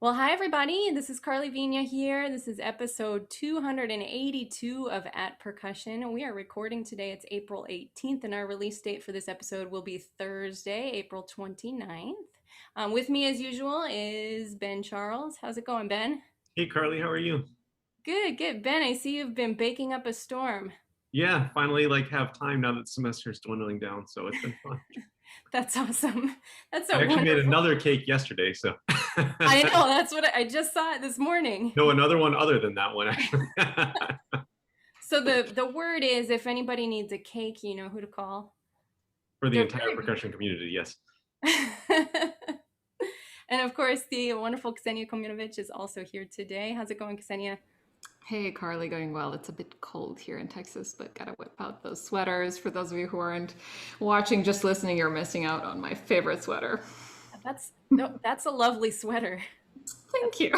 Well, hi everybody. This is Karli Viña here. This is episode 282 of At Percussion. We are recording today. It's April 18th, and our release date for this episode will be Thursday, April 29th. With me, as usual, is Ben Charles. How's it going, Ben? Hey Karli, how are you? Good, good. Ben, I see you've been baking up a storm. Yeah, finally have time now that semester's dwindling down, so it's been fun. That's awesome. That's I a actually made wonderful. another cake yesterday, so I know, that's what I just saw it this morning. no, another one other than that one actually. So the word is if anybody needs a cake, you know who to call. For the They're entire percussion community, yes. very And of course, the wonderful Ksenija Komljenović is also here today. How's it going, Ksenija? Hey, Karli, going well. It's a bit cold here in Texas, but gotta whip out those sweaters. For those of you who aren't watching, just listening, you're missing out on my favorite sweater. That's no, that's a lovely sweater. Thank you.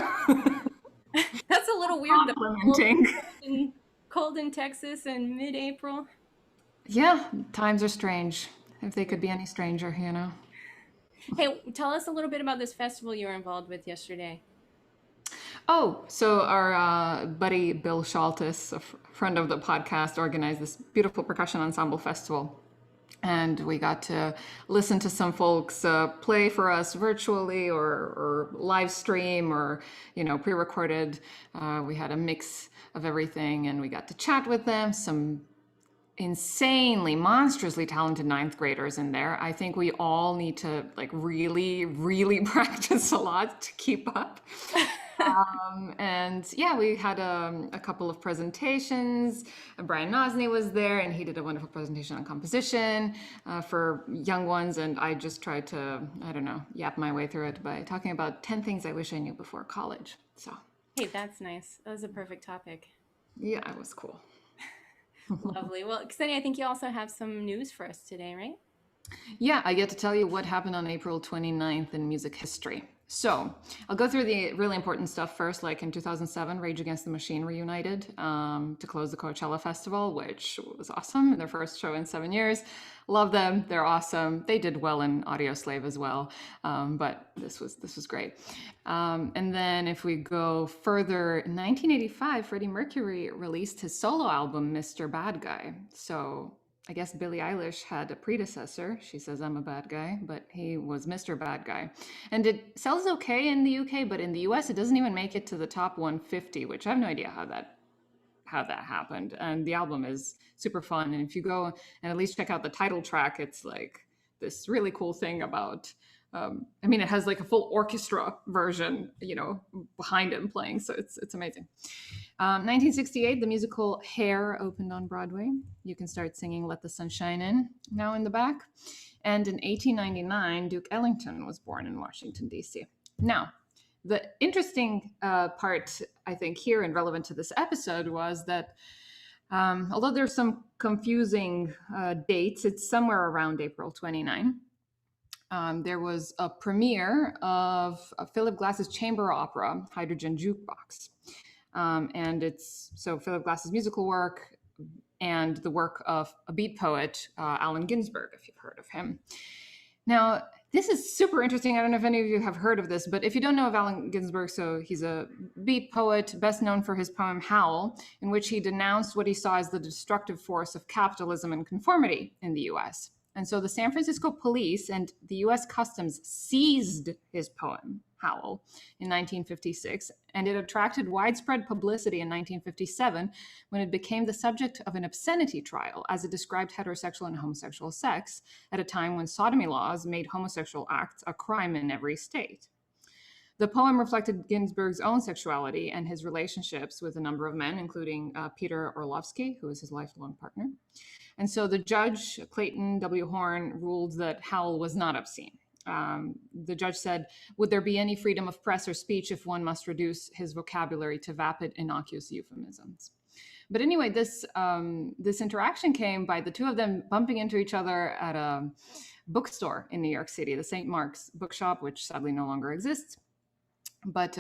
That's a little weird though. Complimenting. Cold in Texas in mid-April. Yeah, times are strange. If they could be any stranger, you know. Hey, tell us a little bit about this festival you were involved with yesterday. Oh, so our buddy Bill Shaltis, a friend of the podcast, organized this beautiful percussion ensemble festival. And we got to listen to some folks play for us virtually or live stream or, pre-recorded. We had a mix of everything and we got to chat with them. Some insanely, monstrously talented ninth graders in there. I think we all need to really, really practice a lot to keep up. And yeah, we had a couple of presentations. Brian Nosny was there and he did a wonderful presentation on composition for young ones. And I just tried to, I don't know, yap my way through it by talking about 10 things I wish I knew before college. So Hey, that's nice. That was a perfect topic. yeah, it was cool. Lovely. Well, Ksenija, I think you also have some news for us today, right? Yeah, I get to tell you what happened on April 29th in music history. So I'll go through the really important stuff first. Like in 2007, Rage Against the Machine reunited to close the Coachella Festival, which was awesome. Their first show in 7 years. Love them. They're awesome. They did well in Audio Slave as well, but this was great. And then if we go further, in 1985, Freddie Mercury released his solo album, Mr. Bad Guy. So I guess Billie Eilish had a predecessor. She says, I'm a bad guy, but he was Mr. Bad Guy. And it sells okay in the UK, but in the US, it doesn't even make it to the top 150, which I have no idea how that happened. And the album is super fun. And if you go and at least check out the title track, it's like this really cool thing about, it has like a full orchestra version, behind him playing. So it's amazing. 1968, the musical Hair opened on Broadway. You can start singing Let the Sun Shine In now in the back. And in 1899, Duke Ellington was born in Washington, D.C. Now, the interesting part, I think, here and relevant to this episode was that although there's some confusing dates, it's somewhere around April 29. There was a premiere of Philip Glass's chamber opera, Hydrogen Jukebox. And it's so Philip Glass's musical work and the work of a beat poet, Allen Ginsberg, if you've heard of him. Now, this is super interesting. I don't know if any of you have heard of this, but if you don't know of Allen Ginsberg, so he's a beat poet, best known for his poem Howl, in which he denounced what he saw as the destructive force of capitalism and conformity in the US. And so the San Francisco police and the US Customs seized his poem, Howl, in 1956, and it attracted widespread publicity in 1957 when it became the subject of an obscenity trial as it described heterosexual and homosexual sex at a time when sodomy laws made homosexual acts a crime in every state. The poem reflected Ginsberg's own sexuality and his relationships with a number of men, including Peter Orlovsky, who was his lifelong partner. And so the judge, Clayton W. Horn, ruled that Howl was not obscene. The judge said, would there be any freedom of press or speech if one must reduce his vocabulary to vapid, innocuous euphemisms? But anyway, this interaction came by the two of them bumping into each other at a bookstore in New York City, the St. Mark's bookshop, which sadly no longer exists. But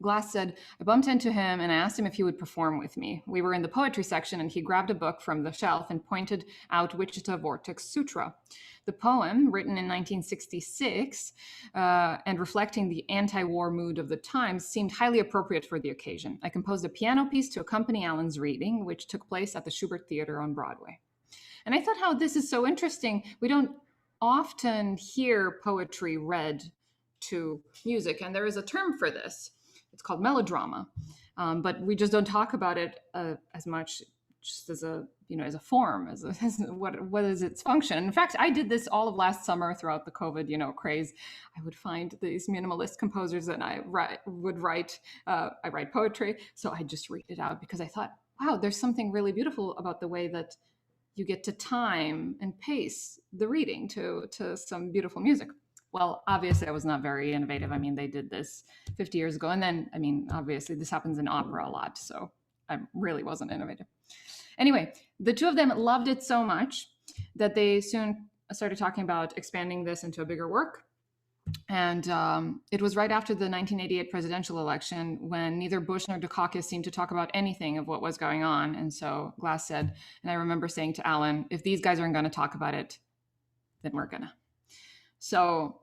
Glass said, I bumped into him and I asked him if he would perform with me. We were in the poetry section and he grabbed a book from the shelf and pointed out Wichita Vortex Sutra. The poem, written in 1966 and reflecting the anti-war mood of the times, seemed highly appropriate for the occasion. I composed a piano piece to accompany Alan's reading, which took place at the Schubert Theater on Broadway. And I thought how this is so interesting. We don't often hear poetry read to music, and there is a term for this. It's called melodrama, but we just don't talk about it as much, just as a form, as what is its function. In fact, I did this all of last summer throughout the COVID craze. I would find these minimalist composers, and I write poetry, so I just read it out because I thought, wow, there's something really beautiful about the way that you get to time and pace the reading to some beautiful music. Well, obviously, I was not very innovative. I mean, they did this 50 years ago. And then, I mean, obviously, this happens in opera a lot. So I really wasn't innovative. Anyway, the two of them loved it so much that they soon started talking about expanding this into a bigger work. And it was right after the 1988 presidential election when neither Bush nor Dukakis seemed to talk about anything of what was going on. And so Glass said, and I remember saying to Alan, if these guys aren't going to talk about it, then we're going to. So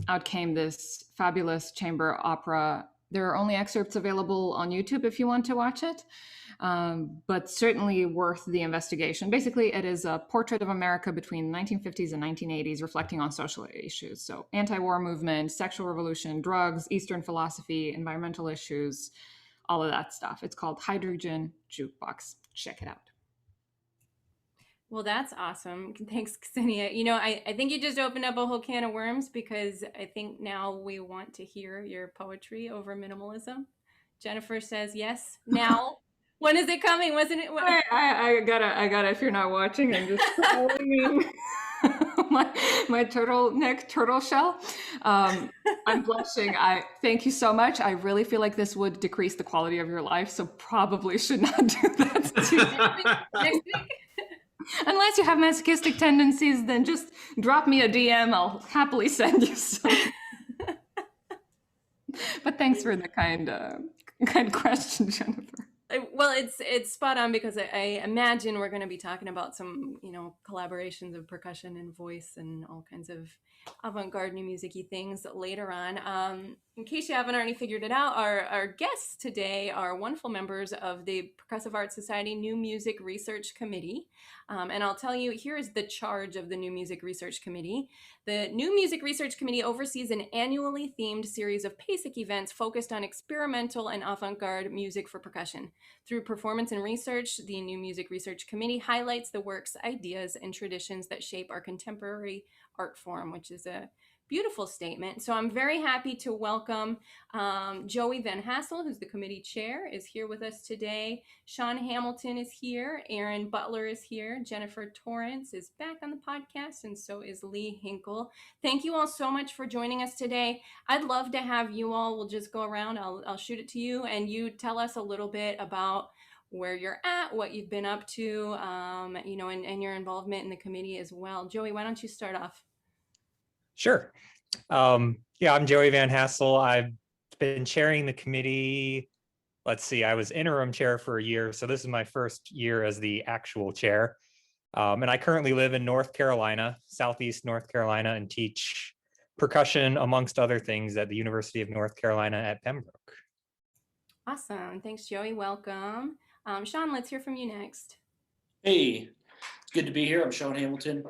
out came this fabulous chamber opera. There are only excerpts available on YouTube if you want to watch it, but certainly worth the investigation. Basically, it is a portrait of America between the 1950s and 1980s, reflecting on social issues. So anti-war movement, sexual revolution, drugs, Eastern philosophy, environmental issues, all of that stuff. It's called Hydrogen Jukebox. Check it out. Well, that's awesome. Thanks, Ksenija. I think you just opened up a whole can of worms because I think now we want to hear your poetry over minimalism. Jennifer says yes. Now, when is it coming? Wasn't it? I gotta. If you're not watching, I'm just following my turtle shell. I'm blushing. I thank you so much. I really feel like this would decrease the quality of your life, so probably should not do that. Next week. Unless you have masochistic tendencies, then just drop me a DM. I'll happily send you some. But thanks for the kind question, Jennifer. Well, it's spot on because I imagine we're going to be talking about some, collaborations of percussion and voice and all kinds of avant-garde new music-y things later on. In case you haven't already figured it out, our guests today are wonderful members of the Percussive Arts Society New Music Research Committee. And I'll tell you, here is the charge of the New Music Research Committee. The New Music Research Committee oversees an annually themed series of PASIC events focused on experimental and avant-garde music for percussion. Through performance and research, the New Music Research Committee highlights the works, ideas, and traditions that shape our contemporary art form, which is a beautiful statement. So I'm very happy to welcome Joey Van Hassel, who's the committee chair, is here with us today. Sean Hamilton is here. Aaron Butler is here. Jennifer Torrence is back on the podcast, and so is Lee Hinkle. Thank you all so much for joining us today. I'd love to have you all, we'll just go around, I'll shoot it to you, and you tell us a little bit about where you're at, what you've been up to, and your involvement in the committee as well. Joey, why don't you start off? Sure. I'm Joey Van Hassel. I've been chairing the committee. Let's see, I was interim chair for a year, so this is my first year as the actual chair. And I currently live in North Carolina, Southeast North Carolina, and teach percussion, amongst other things, at the University of North Carolina at Pembroke. Awesome. Thanks, Joey. Welcome. Sean, let's hear from you next. Hey, it's good to be here. I'm Sean Hamilton.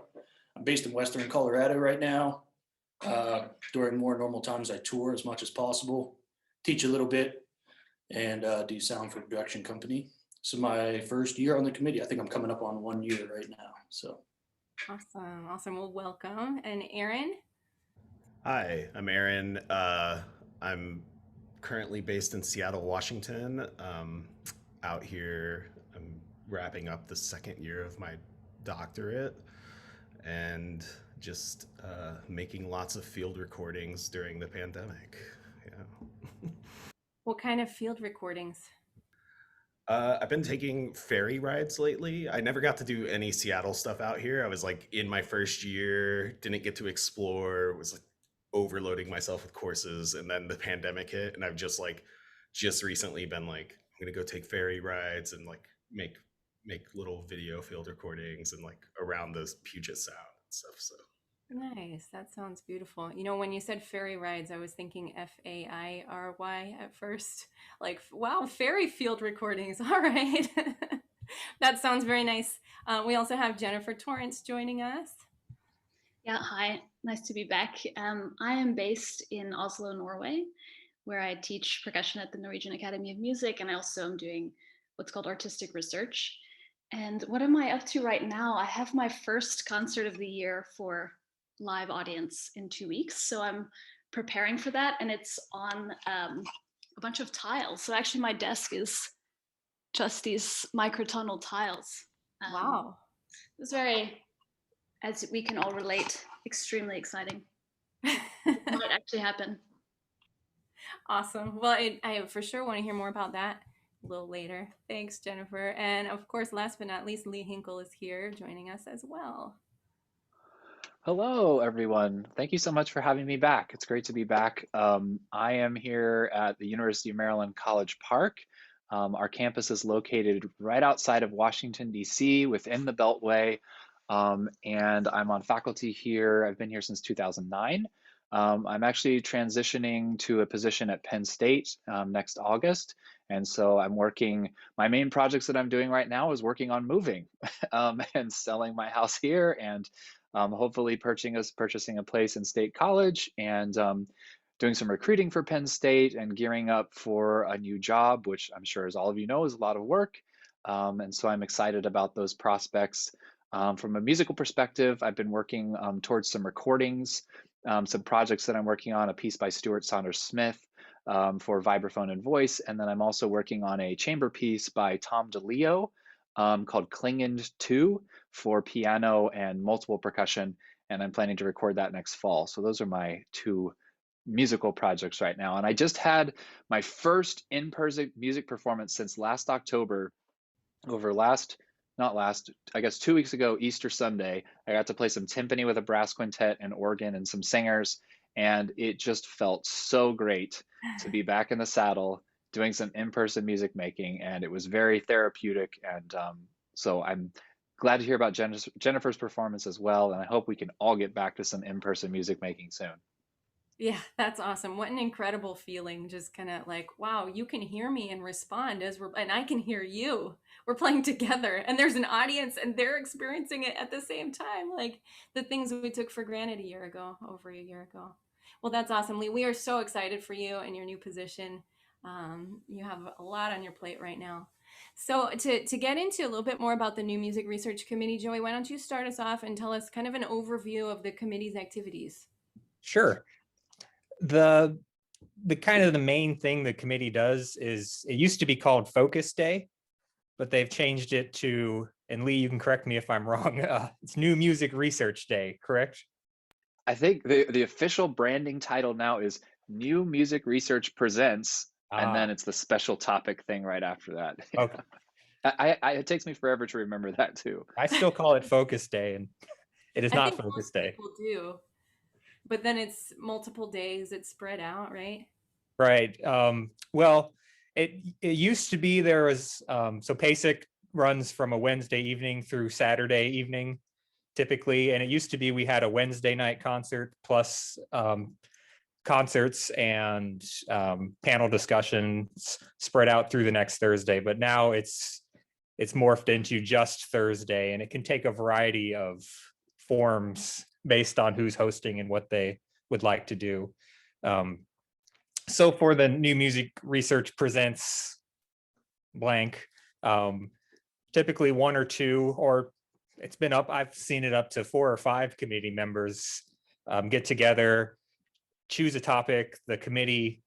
I'm based in Western Colorado right now. During more normal times, I tour as much as possible, teach a little bit, and do sound for a production company. This is my first year on the committee. I think I'm coming up on 1 year right now. So awesome. Well, welcome. And Aaron? Hi, I'm Aaron. I'm currently based in Seattle, Washington. Out here, I'm wrapping up the second year of my doctorate and just making lots of field recordings during the pandemic. Yeah. What kind of field recordings? I've been taking ferry rides lately. I never got to do any Seattle stuff out here. I was like in my first year, didn't get to explore, was like overloading myself with courses, and then the pandemic hit, and I've just like just recently been like, I'm gonna go take ferry rides and like make little video field recordings and like around the Puget Sound and stuff. So Nice. That sounds beautiful. You know, when you said ferry rides, I was thinking Fairy at first. Like, wow, ferry field recordings. All right. That sounds very nice. We also have Jennifer Torrence joining us. Yeah, hi. Nice to be back. I am based in Oslo, Norway, where I teach percussion at the Norwegian Academy of Music, and I also am doing what's called artistic research. And what am I up to right now? I have my first concert of the year for live audience in 2 weeks. So I'm preparing for that, and it's on a bunch of tiles. So actually my desk is just these microtonal tiles. Wow. It's very, as we can all relate, extremely exciting. It might actually happen. Awesome. Well, I for sure want to hear more about that a little later. Thanks, Jennifer. And of course, last but not least, Lee Hinkle is here joining us as well. Hello, everyone. Thank you so much for having me back. It's great to be back. I am here at the University of Maryland College Park. Our campus is located right outside of Washington, D.C., within the Beltway. And I'm on faculty here. I've been here since 2009. I'm actually transitioning to a position at Penn State next August. And so I'm working, my main projects that I'm doing right now is working on moving and selling my house here and hopefully purchasing a place in State College and doing some recruiting for Penn State and gearing up for a new job, which I'm sure, as all of you know, is a lot of work. And so I'm excited about those prospects. From a musical perspective, I've been working towards some recordings, some projects that I'm working on, a piece by Stuart Saunders Smith for vibraphone and voice. And then I'm also working on a chamber piece by Tom DeLeo called Klingend 2 for piano and multiple percussion. And I'm planning to record that next fall. So those are my two musical projects right now. And I just had my first in-person music performance since last October I guess 2 weeks ago, Easter Sunday. I got to play some timpani with a brass quintet and organ and some singers. And it just felt so great to be back in the saddle doing some in-person music making. And it was very therapeutic. And so I'm glad to hear about Jennifer's performance as well. And I hope we can all get back to some in-person music making soon. Yeah, that's awesome. What an incredible feeling. Just kind of like, wow, you can hear me and respond and I can hear you. We're playing together and there's an audience and they're experiencing it at the same time. Like the things we took for granted over a year ago. Well, that's awesome, Lee. We are so excited for you and your new position. You have a lot on your plate right now. So to get into a little bit more about the New Music Research Committee, Joey, why don't you start us off and tell us kind of an overview of the committee's activities? Sure. The kind of the main thing the committee does is, it used to be called Focus Day, but they've changed it to, and Lee, you can correct me if I'm wrong, it's New Music Research Day, correct? I think the official branding title now is New Music Research Presents, and then it's the special topic thing right after that. Okay. It takes me forever to remember that too. I still call it Focus Day, and it is not Focus Day. People do, but then it's multiple days. It's spread out, right? Right. Well, it used to be there was so PASIC runs from a Wednesday evening through Saturday evening, typically, and it used to be we had a Wednesday night concert plus concerts and panel discussions spread out through the next Thursday. But now it's morphed into just Thursday, and it can take a variety of forms based on who's hosting and what they would like to do. So for the New Music Research Presents blank, typically one or two, or it's been up, I've seen it up to 4 or 5 committee members get together, choose a topic, the committee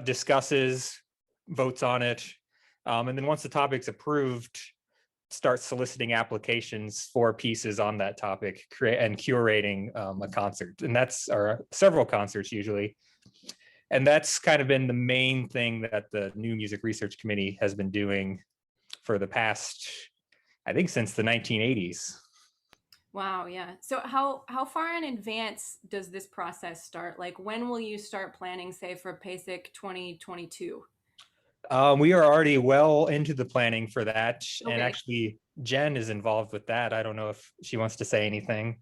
discusses, votes on it, and then once the topic's approved, start soliciting applications for pieces on that topic, and curating a concert. And that's, or several concerts usually. And that's kind of been the main thing that the New Music Research Committee has been doing for the past, I think, since the 1980s. Wow, yeah. So how far in advance does this process start? Like when will you start planning, say, for PASIC 2022? We are already well into the planning for that. And Okay. actually, Jen is involved with that. I don't know if she wants to say anything.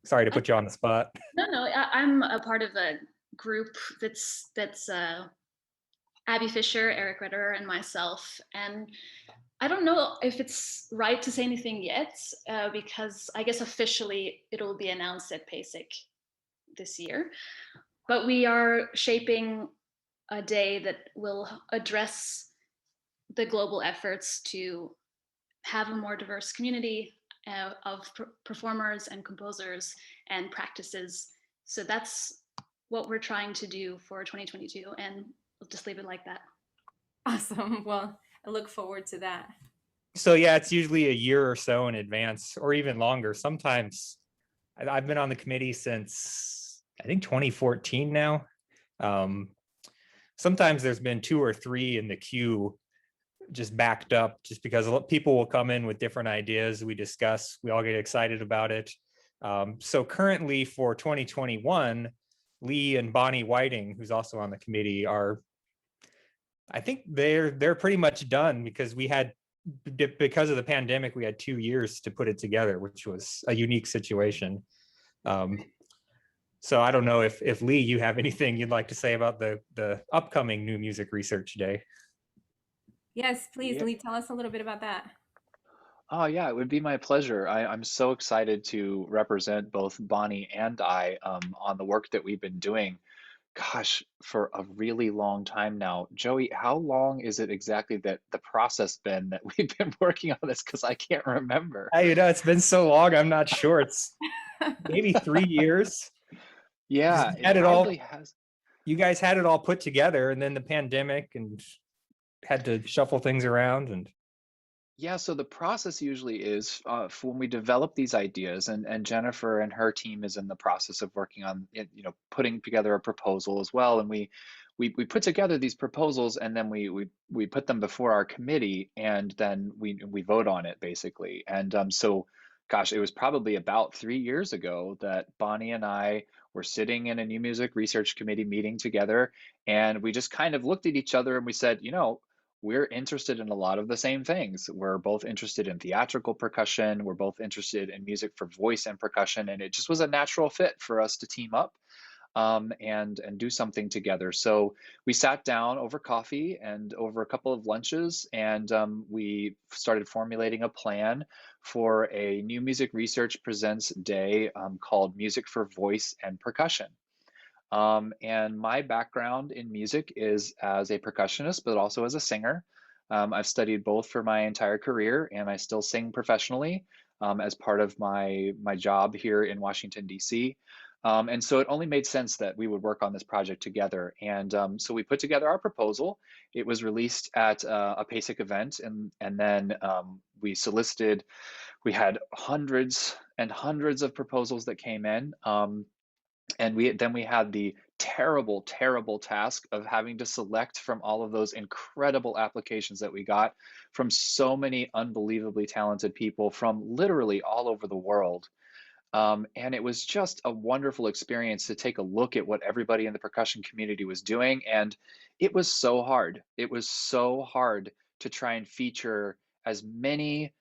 Sorry to put you on the spot. No, I'm a part of a group that's Abby Fisher, Eric Redder, and myself. And I don't know if it's right to say anything yet, because I guess officially it'll be announced at PASIC this year. But we are shaping a day that will address the global efforts to have a more diverse community of performers and composers and practices. So that's what we're trying to do for 2022, and we'll just leave it like that. Awesome. Well, I look forward to that. So yeah, it's usually a year or so in advance, or even longer. Sometimes I've been on the committee since I think 2014 now. Sometimes there's been 2 or 3 in the queue just backed up, just because people will come in with different ideas. We discuss, we all get excited about it. So currently for 2021, Lee and Bonnie Whiting, who's also on the committee, I think they're pretty much done, because because of the pandemic, we had 2 years to put it together, which was a unique situation. So I don't know if Lee, you have anything you'd like to say about the upcoming New Music Research Day. Yes, please, Lee, tell us a little bit about that. Oh yeah, it would be my pleasure. I'm so excited to represent both Bonnie and I on the work that we've been doing. Gosh, for a really long time now. Joey, how long is it exactly that the process been that we've been working on this? Because I can't remember. It's been so long, I'm not sure. It's maybe 3 years. Yeah, You had it it all. probably has. You guys had it all put together, and then the pandemic, and had to shuffle things around. And Yeah, so the process usually is for when we develop these ideas, and Jennifer and her team is in the process of working on it, putting together a proposal as well. And we put together these proposals, and then we put them before our committee, and then we vote on it basically. And so, gosh, it was probably about 3 years ago that Bonnie and I were sitting in a new music research committee meeting together, and we just kind of looked at each other and we said, we're interested in a lot of the same things. We're both interested in theatrical percussion. We're both interested in music for voice and percussion. And it just was a natural fit for us to team up and do something together. So we sat down over coffee and over a couple of lunches, and we started formulating a plan for a New Music Research Presents Day called Music for Voice and Percussion. And my background in music is as a percussionist, but also as a singer. I've studied both for my entire career, and I still sing professionally as part of my job here in Washington, D.C. And so it only made sense that we would work on this project together. And so we put together our proposal. It was released at a PASIC event, and then we had hundreds and hundreds of proposals that came in. And we had the terrible, terrible task of having to select from all of those incredible applications that we got from so many unbelievably talented people from literally all over the world. And it was just a wonderful experience to take a look at what everybody in the percussion community was doing. And it was so hard. It was so hard to try and feature as many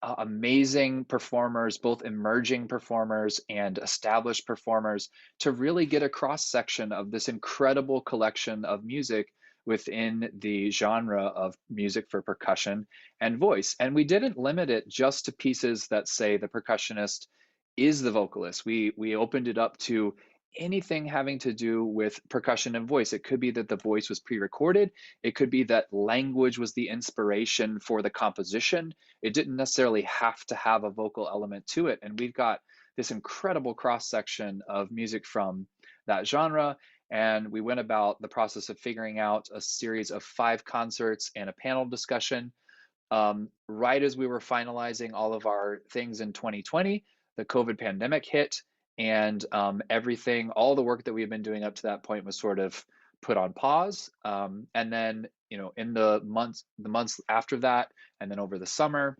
amazing performers, both emerging performers and established performers, to really get a cross section of this incredible collection of music within the genre of music for percussion and voice. And we didn't limit it just to pieces that say the percussionist is the vocalist. We opened it up to anything having to do with percussion and voice. It could be that the voice was pre-recorded. It could be that language was the inspiration for the composition. It didn't necessarily have to have a vocal element to it. And we've got this incredible cross-section of music from that genre. And we went about the process of figuring out a series of 5 concerts and a panel discussion. Right as we were finalizing all of our things in 2020, the COVID pandemic hit. And everything, all the work that we've been doing up to that point was sort of put on pause. And then, in the months after that, and then over the summer,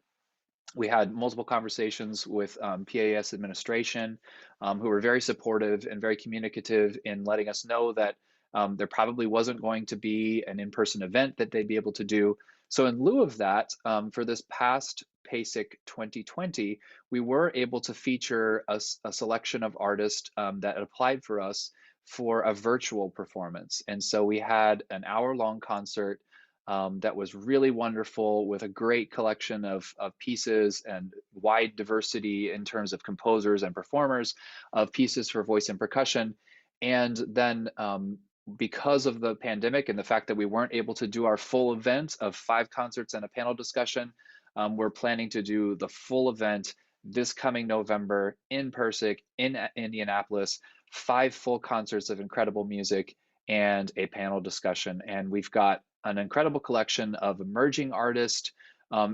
we had multiple conversations with PAS administration, who were very supportive and very communicative in letting us know that There probably wasn't going to be an in-person event that they'd be able to do. So in lieu of that, for this past PASIC 2020, we were able to feature a selection of artists that applied for us for a virtual performance. And so we had an hour-long concert that was really wonderful, with a great collection of pieces and wide diversity in terms of composers and performers of pieces for voice and percussion. And then because of the pandemic and the fact that we weren't able to do our full event of 5 concerts and a panel discussion, we're planning to do the full event this coming November in PASIC in Indianapolis, 5 full concerts of incredible music and a panel discussion. And we've got an incredible collection of emerging artists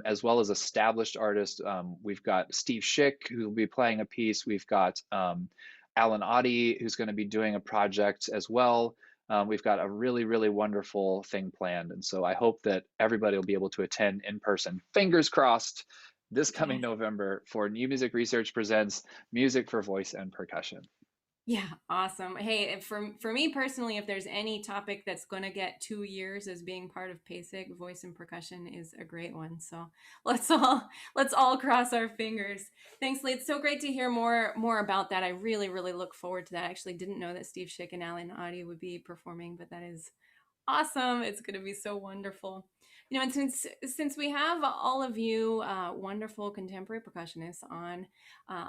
as well as established artists. We've got Steve Schick, who will be playing a piece. We've got Alan Oddie, who's going to be doing a project as well. We've got a really, really wonderful thing planned. And so I hope that everybody will be able to attend in person. Fingers crossed, this coming November for New Music Research presents Music for Voice and Percussion. Yeah, awesome. Hey, for me personally, if there's any topic that's going to get 2 years as being part of PASIC, voice and percussion is a great one. So let's all cross our fingers. Thanks, Lee. It's so great to hear more about that. I really, really look forward to that. I actually didn't know that Steve Schick and Alan Oddie would be performing, but that is awesome. It's going to be so wonderful. You know, and since we have all of you wonderful contemporary percussionists on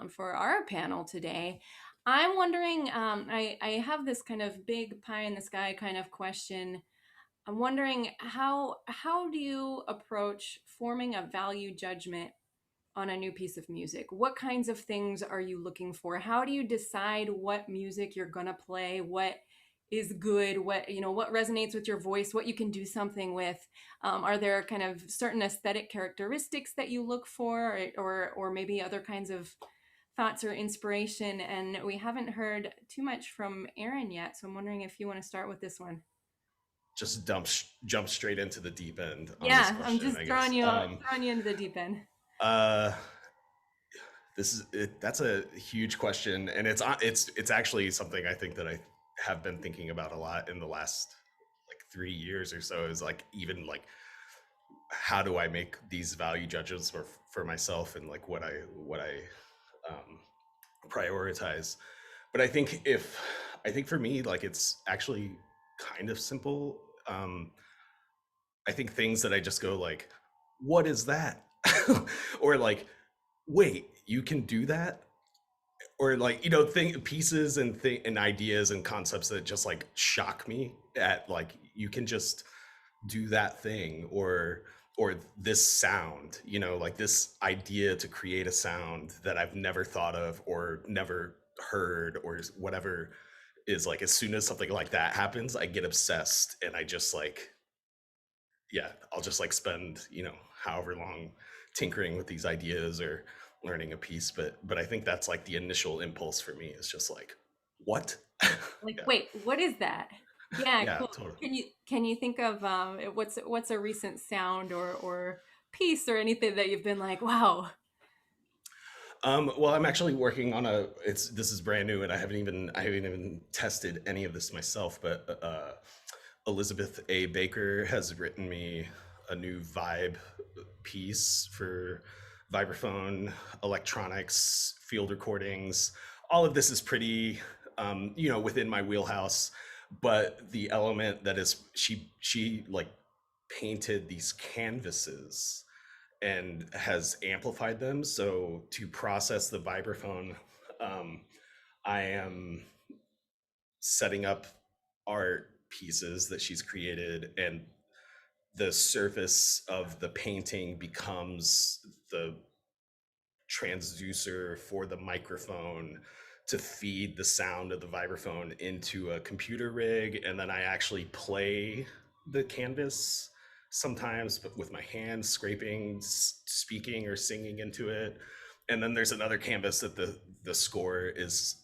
for our panel today, I'm wondering, I have this kind of big pie in the sky kind of question. I'm wondering how do you approach forming a value judgment on a new piece of music? What kinds of things are you looking for? How do you decide what music you're going to play? What is good? What resonates with your voice? What you can do something with? Are there kind of certain aesthetic characteristics that you look for, or maybe other kinds of thoughts or inspiration? And we haven't heard too much from Aaron yet, so I'm wondering if you want to start with this one. Just jump straight into the deep end. On Yeah, this question, I'm just throwing you into the deep end. That's a huge question, and it's actually something I think that I have been thinking about a lot in the last 3 years or so. Is even how do I make these value judgments for myself, and what I prioritize. But I think for me, it's actually kind of simple. I think things that I just go what is that? Or wait, you can do that? Or pieces and ideas and concepts that just shock me at you can just do that thing, or this sound, this idea to create a sound that I've never thought of or never heard, or whatever is as soon as something like that happens, I get obsessed, and I just I'll just spend however long tinkering with these ideas or learning a piece. But I think that's the initial impulse for me, is just what? Yeah. Wait, what is that? Yeah, cool. Totally. Can you think of what's a recent sound or piece or anything that you've been wow? Well, I'm actually working on this is brand new, and I haven't even tested any of this myself, but Elizabeth A. Baker has written me a new vibe piece for vibraphone, electronics, field recordings. All of this is pretty within my wheelhouse. But the element that is, she painted these canvases and has amplified them. So to process the vibraphone, I am setting up art pieces that she's created, and the surface of the painting becomes the transducer for the microphone to feed the sound of the vibraphone into a computer rig. And then I actually play the canvas sometimes, but with my hands scraping, speaking or singing into it. And then there's another canvas that the score is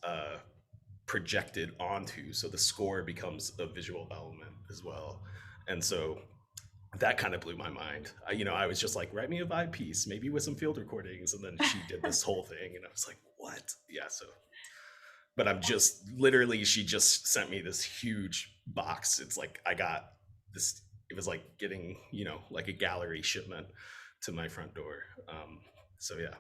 projected onto. So the score becomes a visual element as well. And so that kind of blew my mind. I was just write me a vibe piece, maybe with some field recordings. And then she did this whole thing, and I was what? Yeah, so but I'm just literally, she just sent me this huge box. It's like I got this, it was like getting, like a gallery shipment to my front door. So yeah.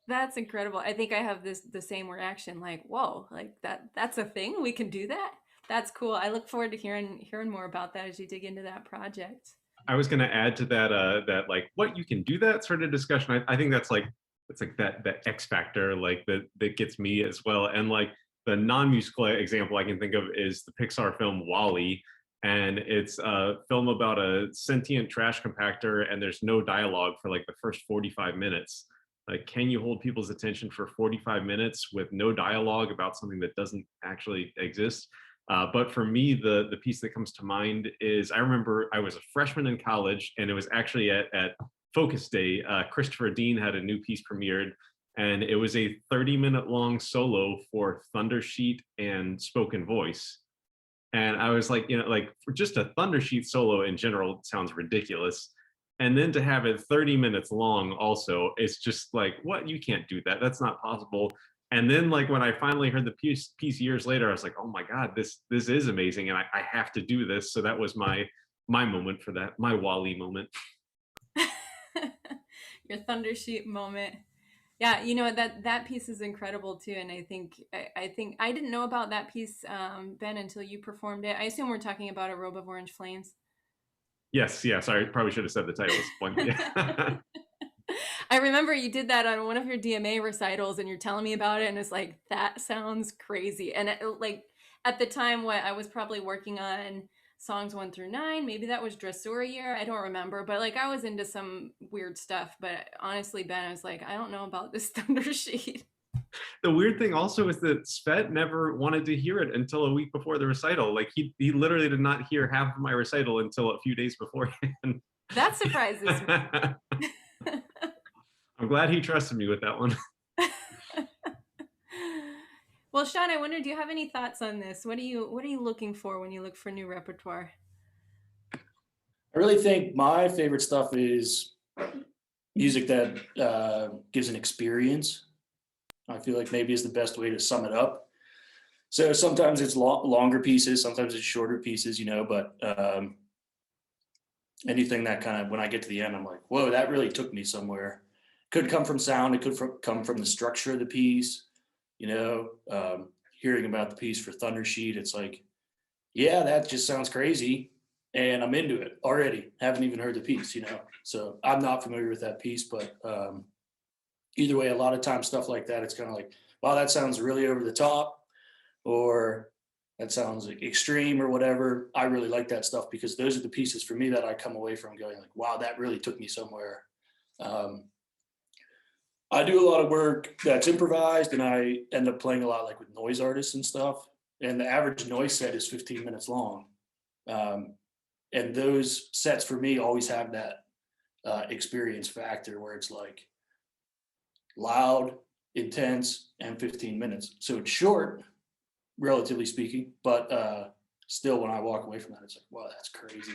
That's incredible. I think I have the same reaction, like, whoa, like that's a thing. We can do that. That's cool. I look forward to hearing more about that as you dig into that project. I was going to add to that that like what you can do that sort of discussion. I think that's like it's like that X factor like that gets me as well. And like the non-musical example I can think of is the Pixar film WALL-E, and it's a film about a sentient trash compactor, and there's no dialogue for like the first 45 minutes. Like, can you hold people's attention for 45 minutes with no dialogue about something that doesn't actually exist? But for me, the piece that comes to mind is I remember I was a freshman in college, and it was actually at Focus Day. Christopher Dean had a new piece premiered, and it was a 30-minute long solo for Thunder Sheet and spoken voice. And I was like, like for just a Thunder Sheet solo in general, it sounds ridiculous. And then to have it 30 minutes long also, it's just like, what? You can't do that. That's not possible. And then like when I finally heard the piece years later, I was like, oh my God, this is amazing. And I have to do this. So that was my moment for that, my WALL-E moment. Your Thunder Sheet moment. Yeah, that piece is incredible too, and I think I didn't know about that piece, Ben, until you performed it. I assume we're talking about A Robe of Orange Flames. Yes, yeah. Sorry, probably should have said the title. Yeah. I remember you did that on one of your DMA recitals, and you're telling me about it, and it's like, that sounds crazy. And like at the time, what I was probably working on songs 1 through 9, maybe that was dressura year, I don't remember, but like I was into some weird stuff. But honestly, Ben, I was like, I don't know about this Thunder Sheet. The weird thing also is that Svet never wanted to hear it until a week before the recital. Like he literally did not hear half of my recital until a few days beforehand. That surprises me. I'm glad he trusted me with that one. Well, Sean, I wonder, do you have any thoughts on this? What are you looking for when you look for new repertoire? I really think my favorite stuff is music that gives an experience. I feel like maybe is the best way to sum it up. So sometimes it's longer pieces, sometimes it's shorter pieces, but anything that kind of, when I get to the end, I'm like, whoa, that really took me somewhere. Could come from sound, it could come from the structure of the piece, hearing about the piece for Thunder Sheet, it's like, yeah, that just sounds crazy. And I'm into it already. Haven't even heard the piece, So I'm not familiar with that piece, but either way, a lot of times stuff like that, it's kind of like, wow, that sounds really over the top, or that sounds extreme or whatever. I really like that stuff because those are the pieces for me that I come away from going like, wow, that really took me somewhere. I do a lot of work that's improvised, and I end up playing a lot like with noise artists and stuff. And the average noise set is 15 minutes long. And those sets for me always have that experience factor where it's like loud, intense, and 15 minutes. So it's short, relatively speaking, but still when I walk away from that, it's like, wow, that's crazy,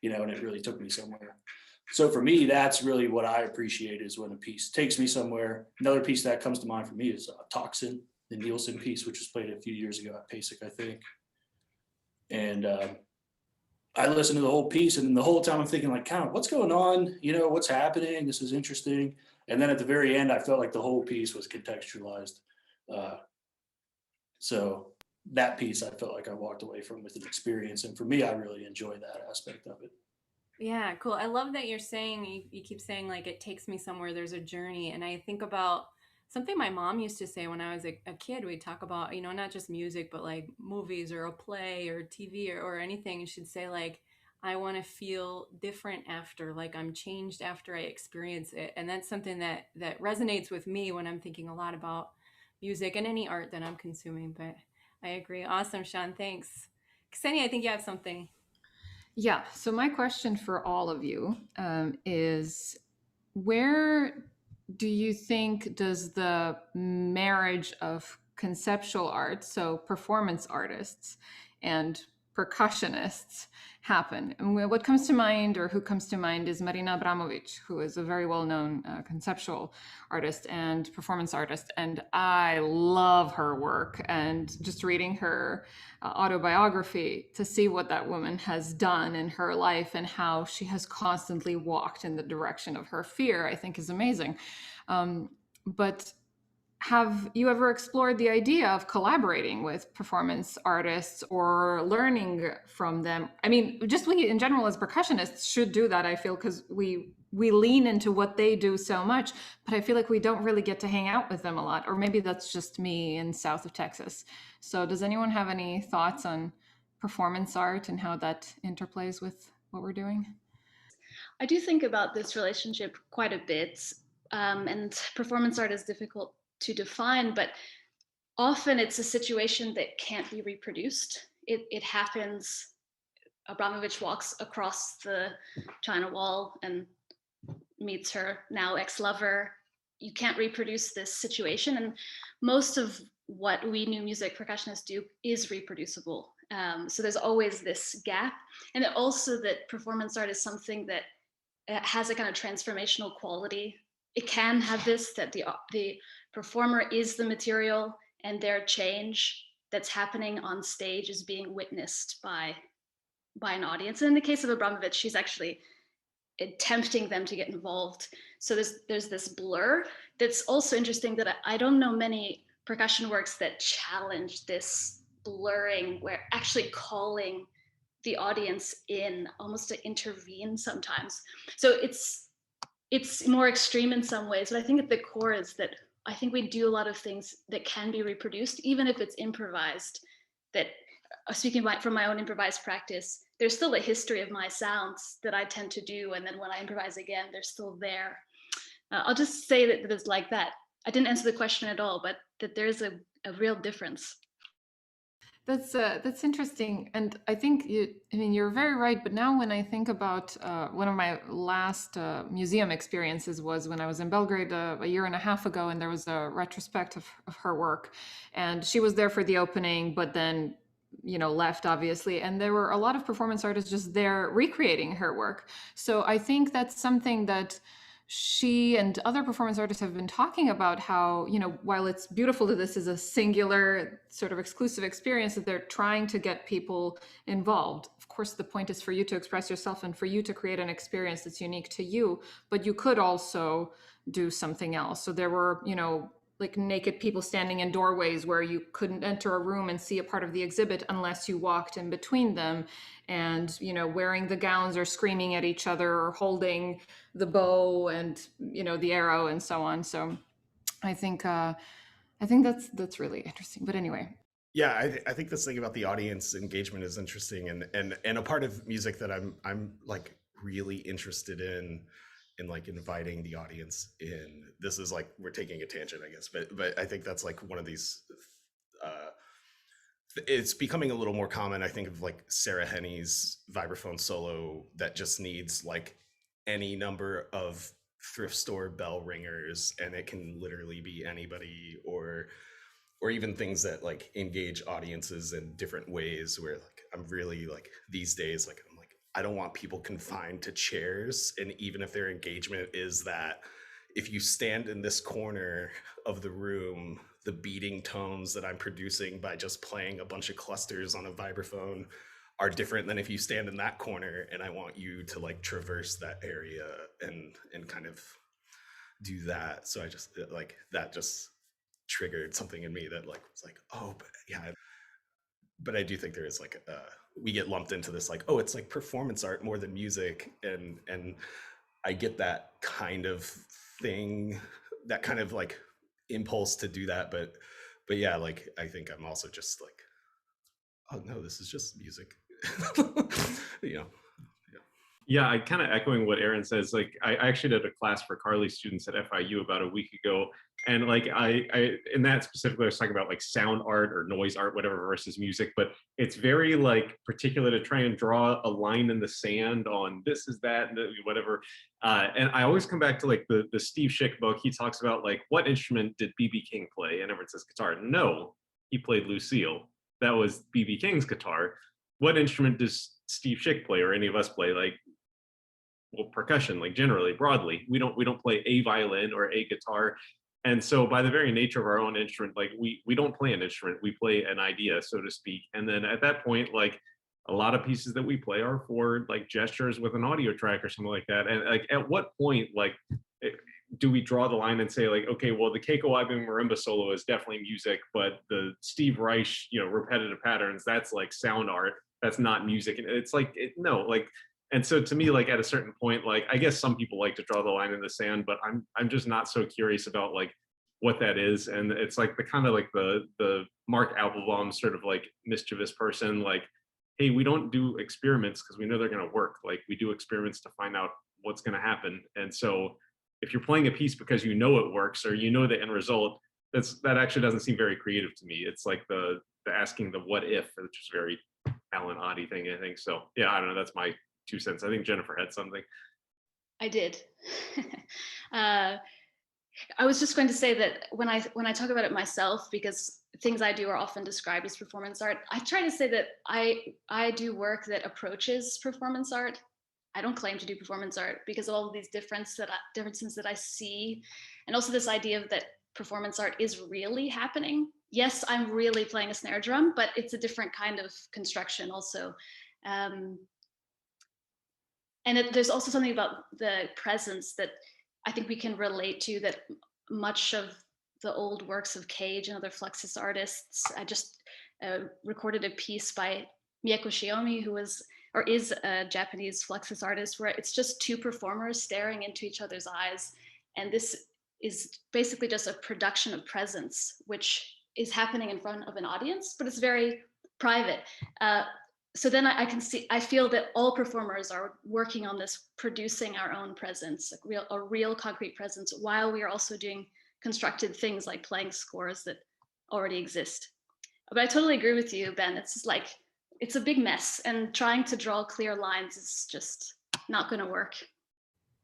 and it really took me somewhere. So for me, that's really what I appreciate is when a piece takes me somewhere. Another piece that comes to mind for me is Toxin, the Nielsen piece, which was played a few years ago at PASIC, I think. And I listened to the whole piece, and the whole time I'm thinking like, kind of, what's going on? What's happening? This is interesting. And then at the very end, I felt like the whole piece was contextualized. So that piece, I felt like I walked away from with an experience. And for me, I really enjoy that aspect of it. Yeah, cool. I love that you're saying, you keep saying like, it takes me somewhere, there's a journey. And I think about something my mom used to say when I was a kid. We'd talk about, not just music, but like movies or a play or TV or anything. And she'd say like, I want to feel different after, like I'm changed after I experience it. And that's something that resonates with me when I'm thinking a lot about music and any art that I'm consuming. But I agree. Awesome, Sean. Thanks. Ksenija, I think you have something. Yeah. So my question for all of you is, where do you think does the marriage of conceptual art, so performance artists, and percussionists happen. And what comes to mind, or who comes to mind, is Marina Abramović, who is a very well-known conceptual artist and performance artist. And I love her work, and just reading her autobiography to see what that woman has done in her life and how she has constantly walked in the direction of her fear, I think is amazing. But have you ever explored the idea of collaborating with performance artists or learning from them? I mean, just we in general as percussionists should do that, I feel, because we lean into what they do so much, but I feel like we don't really get to hang out with them a lot. Or maybe that's just me in south of Texas. So does anyone have any thoughts on performance art and how that interplays with what we're doing? I do think about this relationship quite a bit, and performance art is difficult to define, but often it's a situation that can't be reproduced. It happens. Abramović walks across the China Wall and meets her now ex-lover. You can't reproduce this situation, and most of what we new music percussionists do is reproducible. So there's always this gap, and also that performance art is something that has a kind of transformational quality. It can have this, that the performer is the material, and their change that's happening on stage is being witnessed by an audience. And in the case of Abramović, she's actually tempting them to get involved. So there's this blur that's also interesting, that I don't know many percussion works that challenge this blurring, where actually calling the audience in, almost to intervene sometimes. So it's more extreme in some ways, but I think at the core is that I think we do a lot of things that can be reproduced, even if it's improvised. That, speaking from my own improvised practice, there's still a history of my sounds that I tend to do, and then when I improvise again, they're still there. I'll just say that it's like that. I didn't answer the question at all, but that there's a real difference. That's interesting, and I think you're very right. But now, when I think about one of my last museum experiences was when I was in Belgrade a year and a half ago, and there was a retrospective of her work, and she was there for the opening, but then left, obviously, and there were a lot of performance artists just there recreating her work. So I think that's something that she and other performance artists have been talking about, how, while it's beautiful that this is a singular sort of exclusive experience, that they're trying to get people involved. Of course, the point is for you to express yourself and for you to create an experience that's unique to you, but you could also do something else. So there were, like naked people standing in doorways where you couldn't enter a room and see a part of the exhibit unless you walked in between them, and wearing the gowns or screaming at each other or holding the bow and the arrow and so on. So I think that's really interesting. But anyway, yeah, I think this thing about the audience engagement is interesting, and a part of music that I'm like really interested in like inviting the audience in. This is like, we're taking a tangent, I guess, but I think that's like one of these, it's becoming a little more common. I think of like Sarah Henney's vibraphone solo that just needs like any number of thrift store bell ringers, and it can literally be anybody, or even things that like engage audiences in different ways, where like I'm really like these days, like I'm like, I don't want people confined to chairs. And even if their engagement is that if you stand in this corner of the room, the beating tones that I'm producing by just playing a bunch of clusters on a vibraphone are different than if you stand in that corner, and I want you to like traverse that area and kind of do that. So I just like, that just triggered something in me that like was like, oh, but yeah. But I do think there is like we get lumped into this like, oh, it's like performance art more than music, and I get that kind of thing, that kind of like impulse to do that, but yeah, like I think I'm also just like, oh no, this is just music. Yeah, I kind of echoing what Aaron says. Like, I actually did a class for Karli students at FIU about a week ago, and like I in that specifically, I was talking about like sound art or noise art, whatever, versus music. But it's very like particular to try and draw a line in the sand on this is that and whatever. And I always come back to like the Steve Schick book. He talks about like, what instrument did B.B. King play? And everyone says guitar. No, he played Lucille. That was B.B. King's guitar. what instrument does Steve Schick play or any of us play? Like, well, percussion, like generally, broadly, we don't play a violin or a guitar. And so by the very nature of our own instrument, like we don't play an instrument, we play an idea, so to speak. And then at that point, like a lot of pieces that we play are for like gestures with an audio track or something like that. And like at what point, like do we draw the line and say like, okay, well, the Keiko Ivan marimba solo is definitely music, but the Steve Reich, repetitive patterns, that's like sound art, that's not music. And it's like, no, like, and so to me, like at a certain point, like I guess some people like to draw the line in the sand, but I'm just not so curious about like what that is. And it's like the kind of like the Mark Applebaum sort of like mischievous person, like, hey, we don't do experiments because we know they're going to work. Like we do experiments to find out what's going to happen. And so if you're playing a piece because you know it works or you know the end result, that actually doesn't seem very creative to me. It's like the asking the what if, which is very Alan Oddie thing, I think. So yeah, I don't know. That's my 2 cents. I think Jennifer had something. I did. I was just going to say that when I talk about it myself, because things I do are often described as performance art, I try to say that I do work that approaches performance art. I don't claim to do performance art because of all of these differences that I see, and also this idea of that performance art is really happening. Yes, I'm really playing a snare drum, but it's a different kind of construction also. There's also something about the presence that I think we can relate to, that much of the old works of Cage and other Fluxus artists. I just recorded a piece by Mieko Shiomi, who is a Japanese Fluxus artist, where it's just two performers staring into each other's eyes. And this is basically just a production of presence, which is happening in front of an audience, but it's very private. So then I feel that all performers are working on this, producing our own presence, a real concrete presence, while we are also doing constructed things like playing scores that already exist. But I totally agree with you, Ben. It's just like, it's a big mess, and trying to draw clear lines is just not going to work.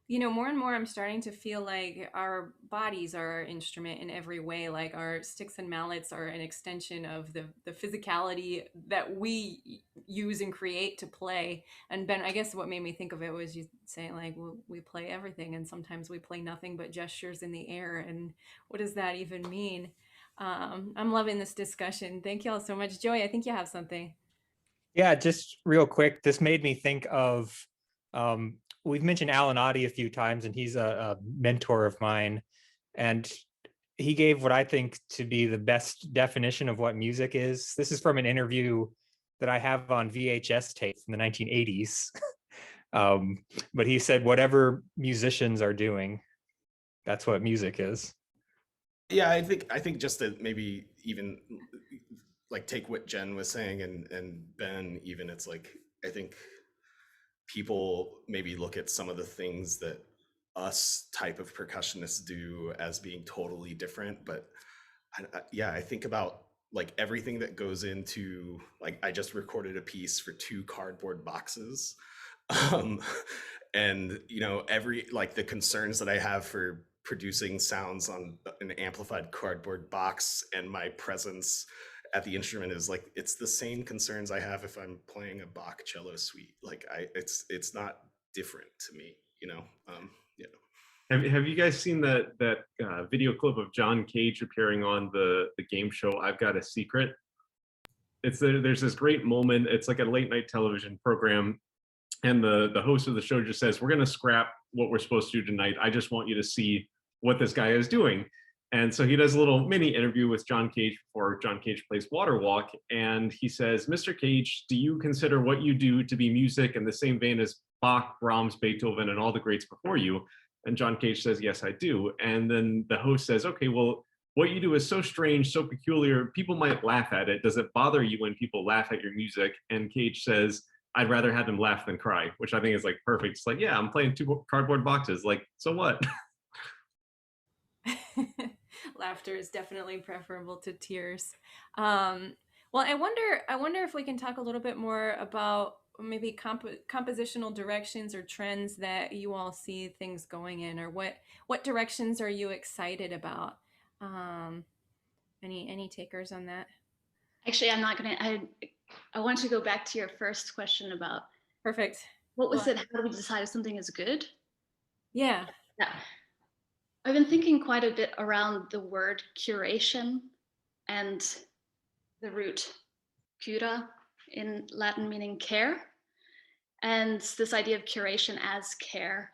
More and more I'm starting to feel like our bodies are our instrument in every way. Like our sticks and mallets are an extension of the physicality that we use and create to play. And Ben, I guess what made me think of it was you saying like, well, we play everything, and sometimes we play nothing but gestures in the air. And what does that even mean? I'm loving this discussion. Thank you all so much. Joey, I think you have something. Yeah, just real quick, this made me think of, we've mentioned Alan Oddie a few times, and he's a mentor of mine. And he gave what I think to be the best definition of what music is. This is from an interview that I have on VHS tape from the 1980s. But he said, whatever musicians are doing, that's what music is. Yeah, I think just to maybe even like take what Jen was saying and Ben, even, it's like, I think people maybe look at some of the things that us type of percussionists do as being totally different, but I think about like everything that goes into, like, I just recorded a piece for 2 cardboard boxes, and every, like, the concerns that I have for producing sounds on an amplified cardboard box and my presence at the instrument is like, it's the same concerns I have if I'm playing a Bach cello suite. Like it's not different to me, Have you guys seen that video clip of John Cage appearing on the game show I've Got a Secret? There's this great moment. It's like a late night television program, and the host of the show just says, "We're going to scrap what we're supposed to do tonight. I just want you to see what this guy is doing." And so he does a little mini interview with John Cage before John Cage plays Water Walk. And he says, "Mr. Cage, do you consider what you do to be music in the same vein as Bach, Brahms, Beethoven, and all the greats before you?" And John Cage says, "Yes, I do." And then the host says, "Okay, well, what you do is so strange, so peculiar, people might laugh at it. Does it bother you when people laugh at your music?" And Cage says, "I'd rather have them laugh than cry," which I think is like perfect. It's like, yeah, I'm playing 2 cardboard boxes. Like, so what? Laughter is definitely preferable to tears. Well, I wonder if we can talk a little bit more about maybe compositional directions or trends that you all see things going in, or what directions are you excited about? Any takers on that? Actually, I'm not gonna. I want to go back to your first question about Perfect. what was it? How do we decide if something is good? Yeah. Yeah. I've been thinking quite a bit around the word curation and the root cura in Latin meaning care, and this idea of curation as care.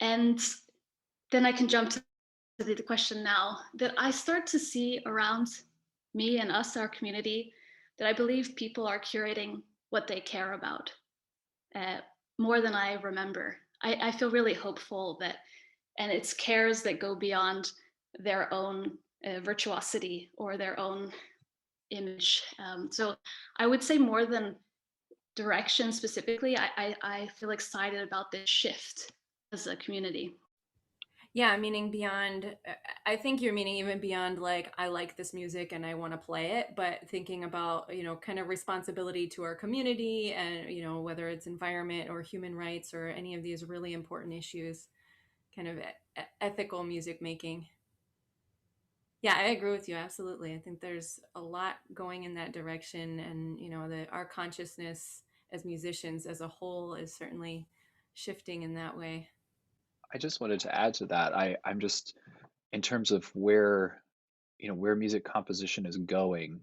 And then I can jump to the question now that I start to see around me and us, our community, that I believe people are curating what they care about more than I remember. I feel really hopeful that, and it's cares that go beyond their own virtuosity or their own image. So I would say more than direction specifically, I feel excited about this shift as a community. Yeah, meaning beyond, I think you're meaning even beyond like, I like this music and I want to play it, but thinking about, kind of responsibility to our community and, whether it's environment or human rights or any of these really important issues, kind of ethical music making. Yeah, I agree with you. Absolutely. I think there's a lot going in that direction. And, our consciousness as musicians as a whole is certainly shifting in that way. I just wanted to add to that. I'm just, in terms of where music composition is going,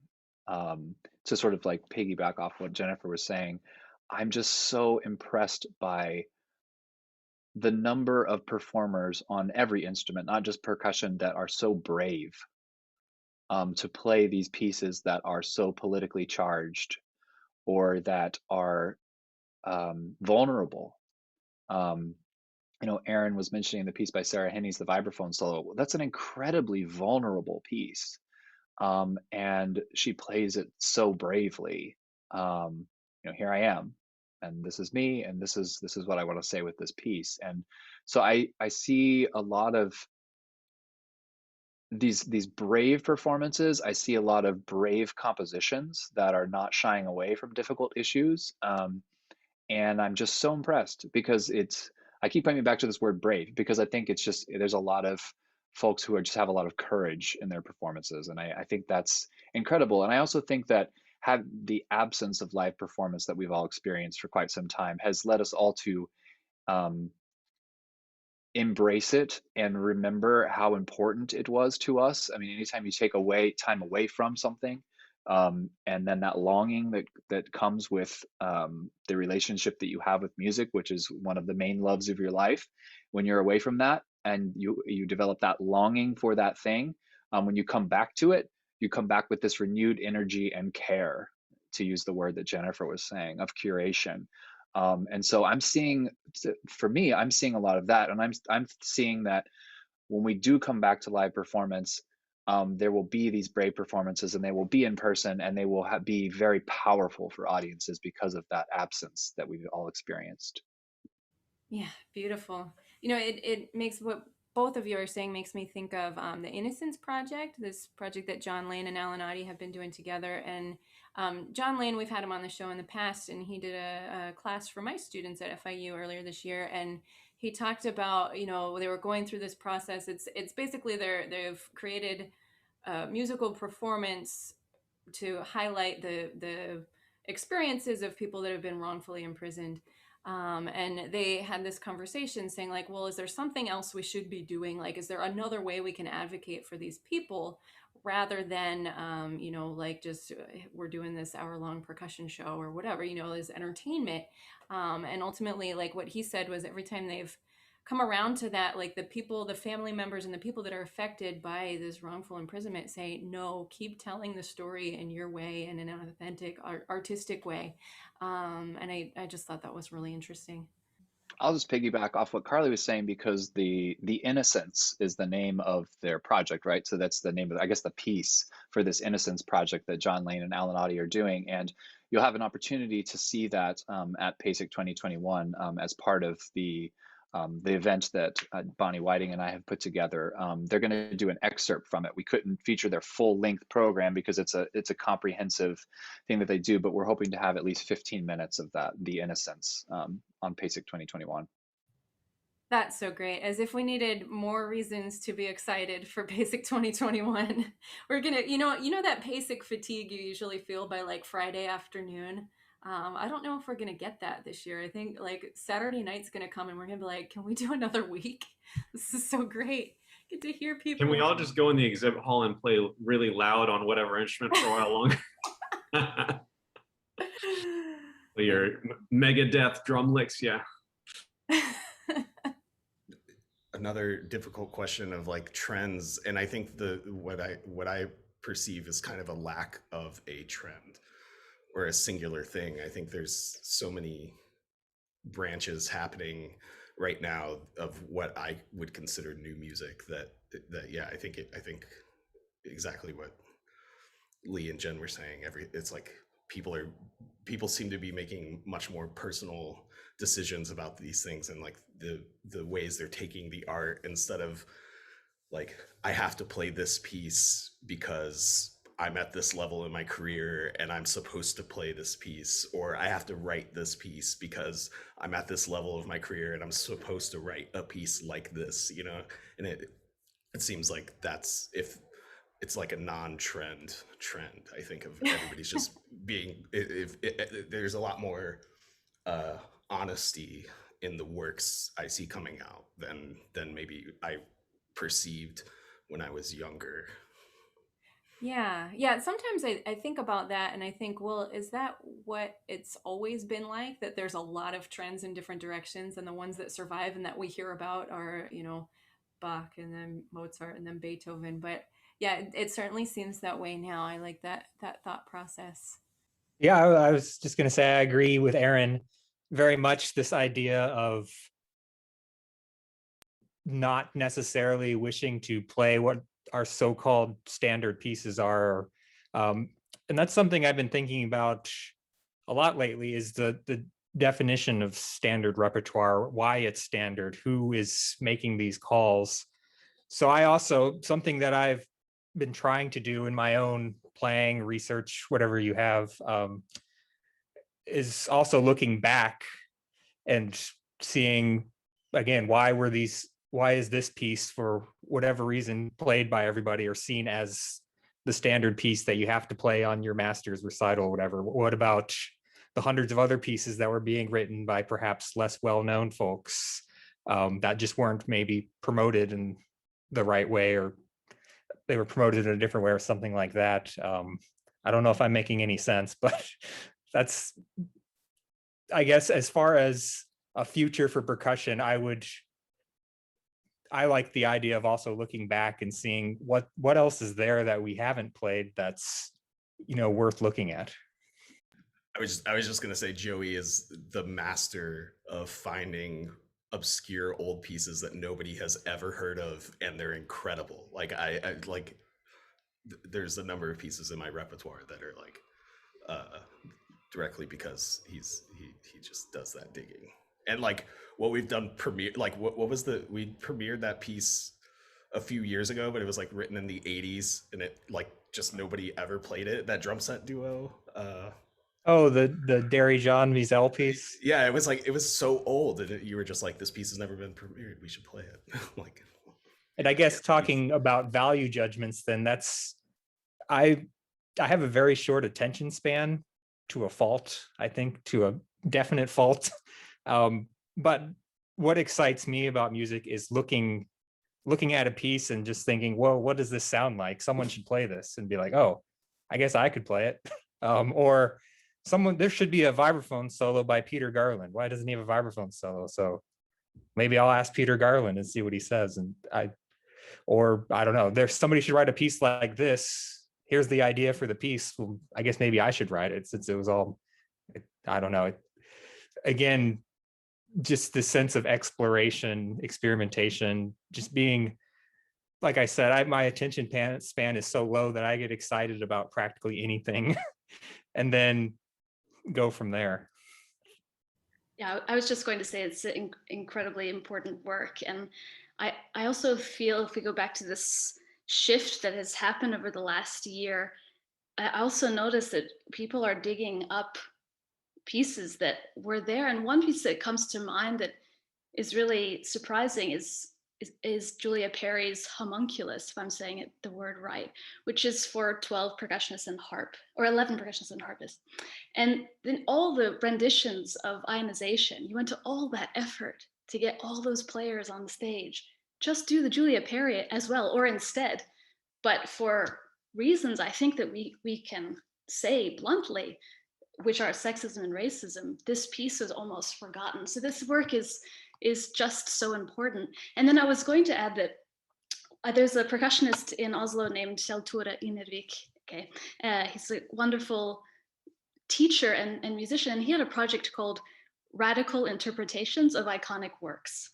to sort of like piggyback off what Jennifer was saying, I'm just so impressed by the number of performers on every instrument, not just percussion, that are so brave to play these pieces that are so politically charged or that are vulnerable. Aaron was mentioning the piece by Sarah Henney's The Vibraphone Solo. That's an incredibly vulnerable piece. And she plays it so bravely. Here I am, and this is me, and this is what I want to say with this piece. And so I see a lot of these brave performances. I see a lot of brave compositions that are not shying away from difficult issues. And I'm just so impressed because I keep coming back to this word brave because I think it's just, there's a lot of folks who just have a lot of courage in their performances. And I think that's incredible. And I also think that the absence of live performance that we've all experienced for quite some time has led us all to embrace it and remember how important it was to us. I mean, anytime you take time away from something, and then that longing that comes with the relationship that you have with music, which is one of the main loves of your life, when you're away from that and you develop that longing for that thing, when you come back to it, you come back with this renewed energy and care, to use the word that Jennifer was saying, of curation. And so I'm seeing a lot of that, and I'm seeing that when we do come back to live performance, there will be these brave performances, and they will be in person, and they will be very powerful for audiences because of that absence that we've all experienced. Yeah, beautiful. It makes what both of you are saying makes me think of the Innocence Project, this project that John Lane and Alan Oddie have been doing together. And John Lane, we've had him on the show in the past, and he did a class for my students at FIU earlier this year. And he talked about, they were going through this process. It's basically they've created a musical performance to highlight the experiences of people that have been wrongfully imprisoned. And they had this conversation saying like, well, is there something else we should be doing? Like, is there another way we can advocate for these people rather than, like just we're doing this hour-long percussion show or whatever, as entertainment. And ultimately, like what he said was every time they've come around to that, like the family members and the people that are affected by this wrongful imprisonment say, no, keep telling the story in your way, in an authentic, artistic way. And I just thought that was really interesting. I'll just piggyback off what Karli was saying, because the Innocence is the name of their project, right? So that's the name of, I guess, the piece for this Innocence project that John Lane and Alan Oddie are doing. And you'll have an opportunity to see that at PASIC 2021 as part of the event that Bonnie Whiting and I have put together. They're going to do an excerpt from it. We couldn't feature their full-length program because it's a comprehensive thing that they do, but we're hoping to have at least 15 minutes of that, the Innocence, on PASIC 2021. That's so great. As if we needed more reasons to be excited for PASIC 2021. We're gonna, that PASIC fatigue you usually feel by like Friday afternoon. I don't know if we're gonna get that this year. I think like Saturday night's gonna come and we're gonna be like, can we do another week? This is so great. Get to hear people. Can we all just go in the exhibit hall and play really loud on whatever instrument for a while longer? Your Megadeth drum licks, yeah. Another difficult question of like trends, and I think what I perceive is kind of a lack of a trend or a singular thing. I think there's so many branches happening right now of what I would consider new music that yeah, I think exactly what Lee and Jen were saying. It's like people seem to be making much more personal decisions about these things, and like the ways they're taking the art, instead of like, I have to play this piece because I'm at this level in my career and I'm supposed to play this piece, or I have to write this piece because I'm at this level of my career and I'm supposed to write a piece like this, and it seems like that's, if it's like a non-trend trend, I think, of everybody's just being, there's a lot more honesty in the works I see coming out than maybe I perceived when I was younger. Yeah. Sometimes I think about that and I think, well, is that what it's always been like? That there's a lot of trends in different directions, and the ones that survive and that we hear about are, Bach and then Mozart and then Beethoven. But yeah, it certainly seems that way now. I like that thought process. Yeah, I was just going to say I agree with Aaron very much. This idea of not necessarily wishing to play what our so-called standard pieces are, and that's something I've been thinking about a lot lately, is the definition of standard repertoire, why it's standard, who is making these calls. So I also, something that I've been trying to do in my own playing, research, whatever you have, is also looking back and seeing, again, why is this piece, for whatever reason, played by everybody or seen as the standard piece that you have to play on your master's recital or whatever. What about the hundreds of other pieces that were being written by perhaps less well-known folks that just weren't maybe promoted in the right way, or they were promoted in a different way or something like that. I don't know if I'm making any sense, but that's, I guess, as far as a future for percussion, I like the idea of also looking back and seeing what else is there that we haven't played that's, worth looking at. I was just gonna say, Joey is the master of finding obscure old pieces that nobody has ever heard of, and they're incredible. Like I like, there's a number of pieces in my repertoire that are like directly because he just does that digging. And like what we've done like what was we premiered that piece a few years ago, but it was like written in the 80s, and it like just nobody ever played it. That drum set duo. Oh, the Dirigeant Wiesel piece. Yeah, it was so old, and you were just like, this piece has never been premiered. We should play it. Like, and I guess talking about value judgments, then I have a very short attention span, to a fault, I think, to a definite fault. But what excites me about music is looking at a piece and just thinking, whoa, what does this sound like? Someone should play this, and be like, oh, I guess I could play it. Or there should be a vibraphone solo by Peter Garland. Why doesn't he have a vibraphone solo? So maybe I'll ask Peter Garland and see what he says. And I don't know, there's somebody should write a piece like this. Here's the idea for the piece. Well, I guess maybe I should write it, since it was all, I don't know. Again, just the sense of exploration, experimentation, just being, like I said, my attention span is so low that I get excited about practically anything and then go from there. Yeah, I was just going to say it's incredibly important work. And I also feel, if we go back to this shift that has happened over the last year, I also noticed that people are digging up pieces that were there. And one piece that comes to mind that is really surprising is Julia Perry's Homunculus, if I'm saying it the word right, which is for 12 percussionists and harp, or 11 percussionists and harpists. And then all the renditions of ionization, you went to all that effort to get all those players on the stage. Just do the Julia Perry as well, or instead. But for reasons I think that we can say bluntly, which are sexism and racism, this piece is almost forgotten. So this work is just so important. And then I was going to add that there's a percussionist in Oslo named Kjell Tore Inervik. Okay, he's a wonderful teacher and musician. And he had a project called Radical Interpretations of Iconic Works.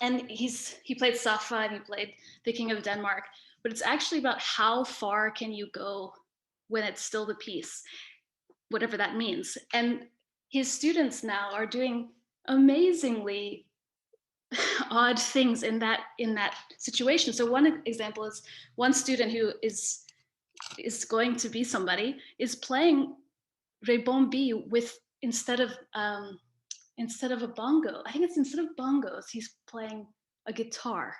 And he played Safa and he played The King of Denmark, but it's actually about how far can you go when it's still the piece, whatever that means. And his students now are doing amazingly odd things in that situation. So one example is one student who is going to be somebody is playing rebombi with instead of a bongo. I think it's instead of bongos, he's playing a guitar.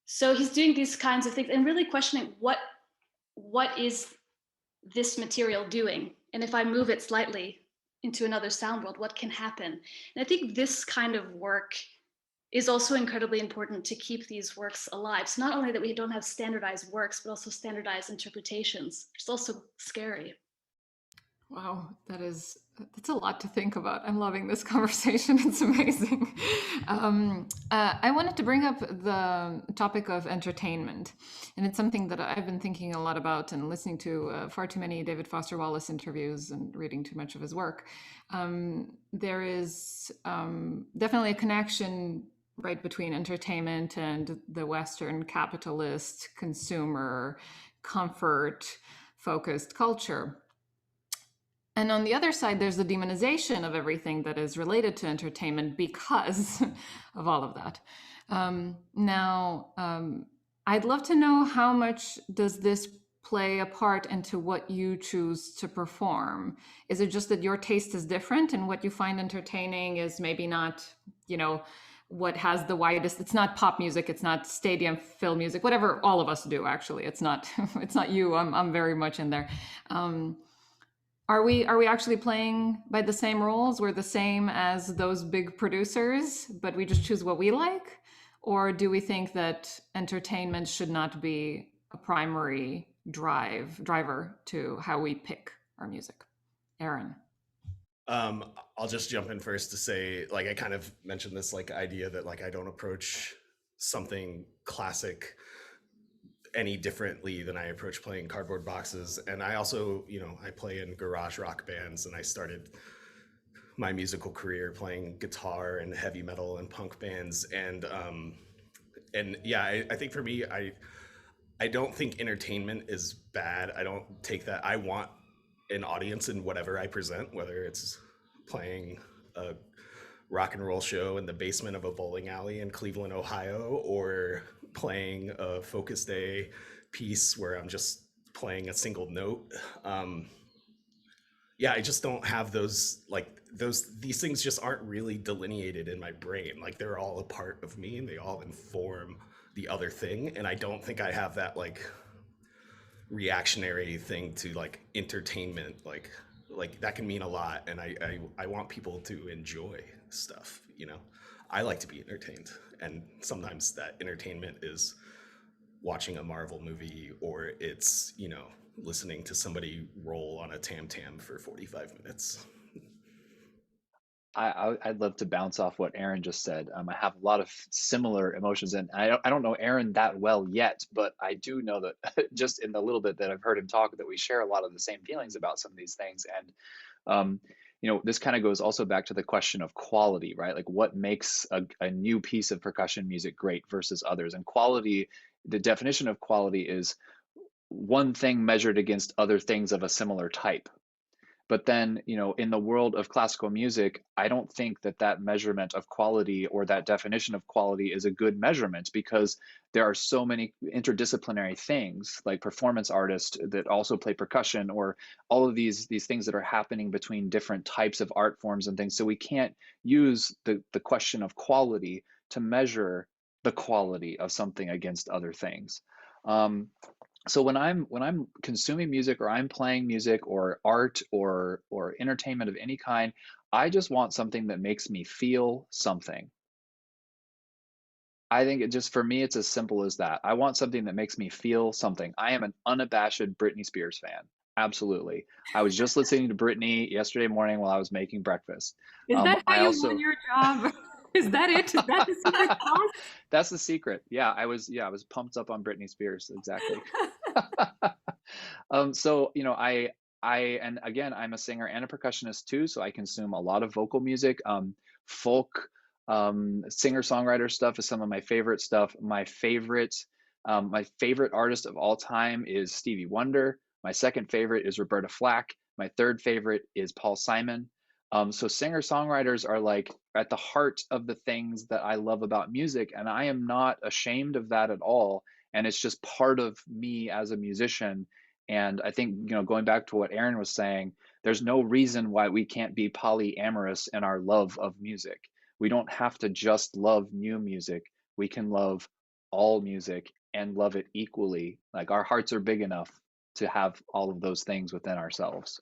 So he's doing these kinds of things and really questioning what is this material doing? And if I move it slightly into another sound world, what can happen? And I think this kind of work is also incredibly important to keep these works alive. So not only that we don't have standardized works, but also standardized interpretations, which is also scary. Wow, that's a lot to think about. I'm loving this conversation. It's amazing. I wanted to bring up the topic of entertainment. And it's something that I've been thinking a lot about and listening to far too many David Foster Wallace interviews and reading too much of his work. There is definitely a connection, right, between entertainment and the Western capitalist, consumer, comfort-focused culture. And on the other side, there's the demonization of everything that is related to entertainment because of all of that. I'd love to know, how much does this play a part into what you choose to perform? Is it just that your taste is different and what you find entertaining is maybe not, what has the widest, it's not pop music, it's not stadium fill music, whatever all of us do, actually. It's not you, I'm very much in there. Are we actually playing by the same rules? We're the same as those big producers, but we just choose what we like? Or do we think that entertainment should not be a primary driver to how we pick our music? Aaron. I'll just jump in first to say, I kind of mentioned this idea that I don't approach something classic any differently than I approach playing cardboard boxes. And I also, I play in garage rock bands, and I started my musical career playing guitar and heavy metal and punk bands. And yeah, I think for me, I don't think entertainment is bad. I don't take that. I want an audience in whatever I present, whether it's playing a rock and roll show in the basement of a bowling alley in Cleveland, Ohio, or playing a Focus Day piece where I'm just playing a single note. Yeah, I just don't have these things just aren't really delineated in my brain. They're all a part of me and they all inform the other thing. And I don't think I have that reactionary thing to entertainment. That can mean a lot. And I want people to enjoy stuff, I like to be entertained. And sometimes that entertainment is watching a Marvel movie, or it's, listening to somebody roll on a tam-tam for 45 minutes. I'd love to bounce off what Aaron just said. I have a lot of similar emotions, and I don't know Aaron that well yet, but I do know that just in the little bit that I've heard him talk, that we share a lot of the same feelings about some of these things. And this kind of goes also back to the question of quality, right? What makes a new piece of percussion music great versus others? And quality, the definition of quality is one thing measured against other things of a similar type. But then, in the world of classical music, I don't think that that measurement of quality or that definition of quality is a good measurement, because there are so many interdisciplinary things, like performance artists that also play percussion, or all of these things that are happening between different types of art forms and things. So we can't use the question of quality to measure the quality of something against other things. So when I'm consuming music, or I'm playing music or art or entertainment of any kind, I just want something that makes me feel something. I think for me, it's as simple as that. I want something that makes me feel something. I am an unabashed Britney Spears fan. Absolutely. I was just listening to Britney yesterday morning while I was making breakfast. Is that how I you also won your job? Is that it? Is that the secret sauce? That's the secret. Yeah, I was pumped up on Britney Spears, exactly. So and again, I'm a singer and a percussionist too, so I consume a lot of vocal music. Folk, singer-songwriter stuff is some of my favorite stuff. My favorite artist of all time is Stevie Wonder. My second favorite is Roberta Flack. My third favorite is Paul Simon. So singer-songwriters are like at the heart of the things that I love about music, and I am not ashamed of that at all. And it's just part of me as a musician. And I think, going back to what Aaron was saying, there's no reason why we can't be polyamorous in our love of music. We don't have to just love new music. We can love all music and love it equally. Like, our hearts are big enough to have all of those things within ourselves.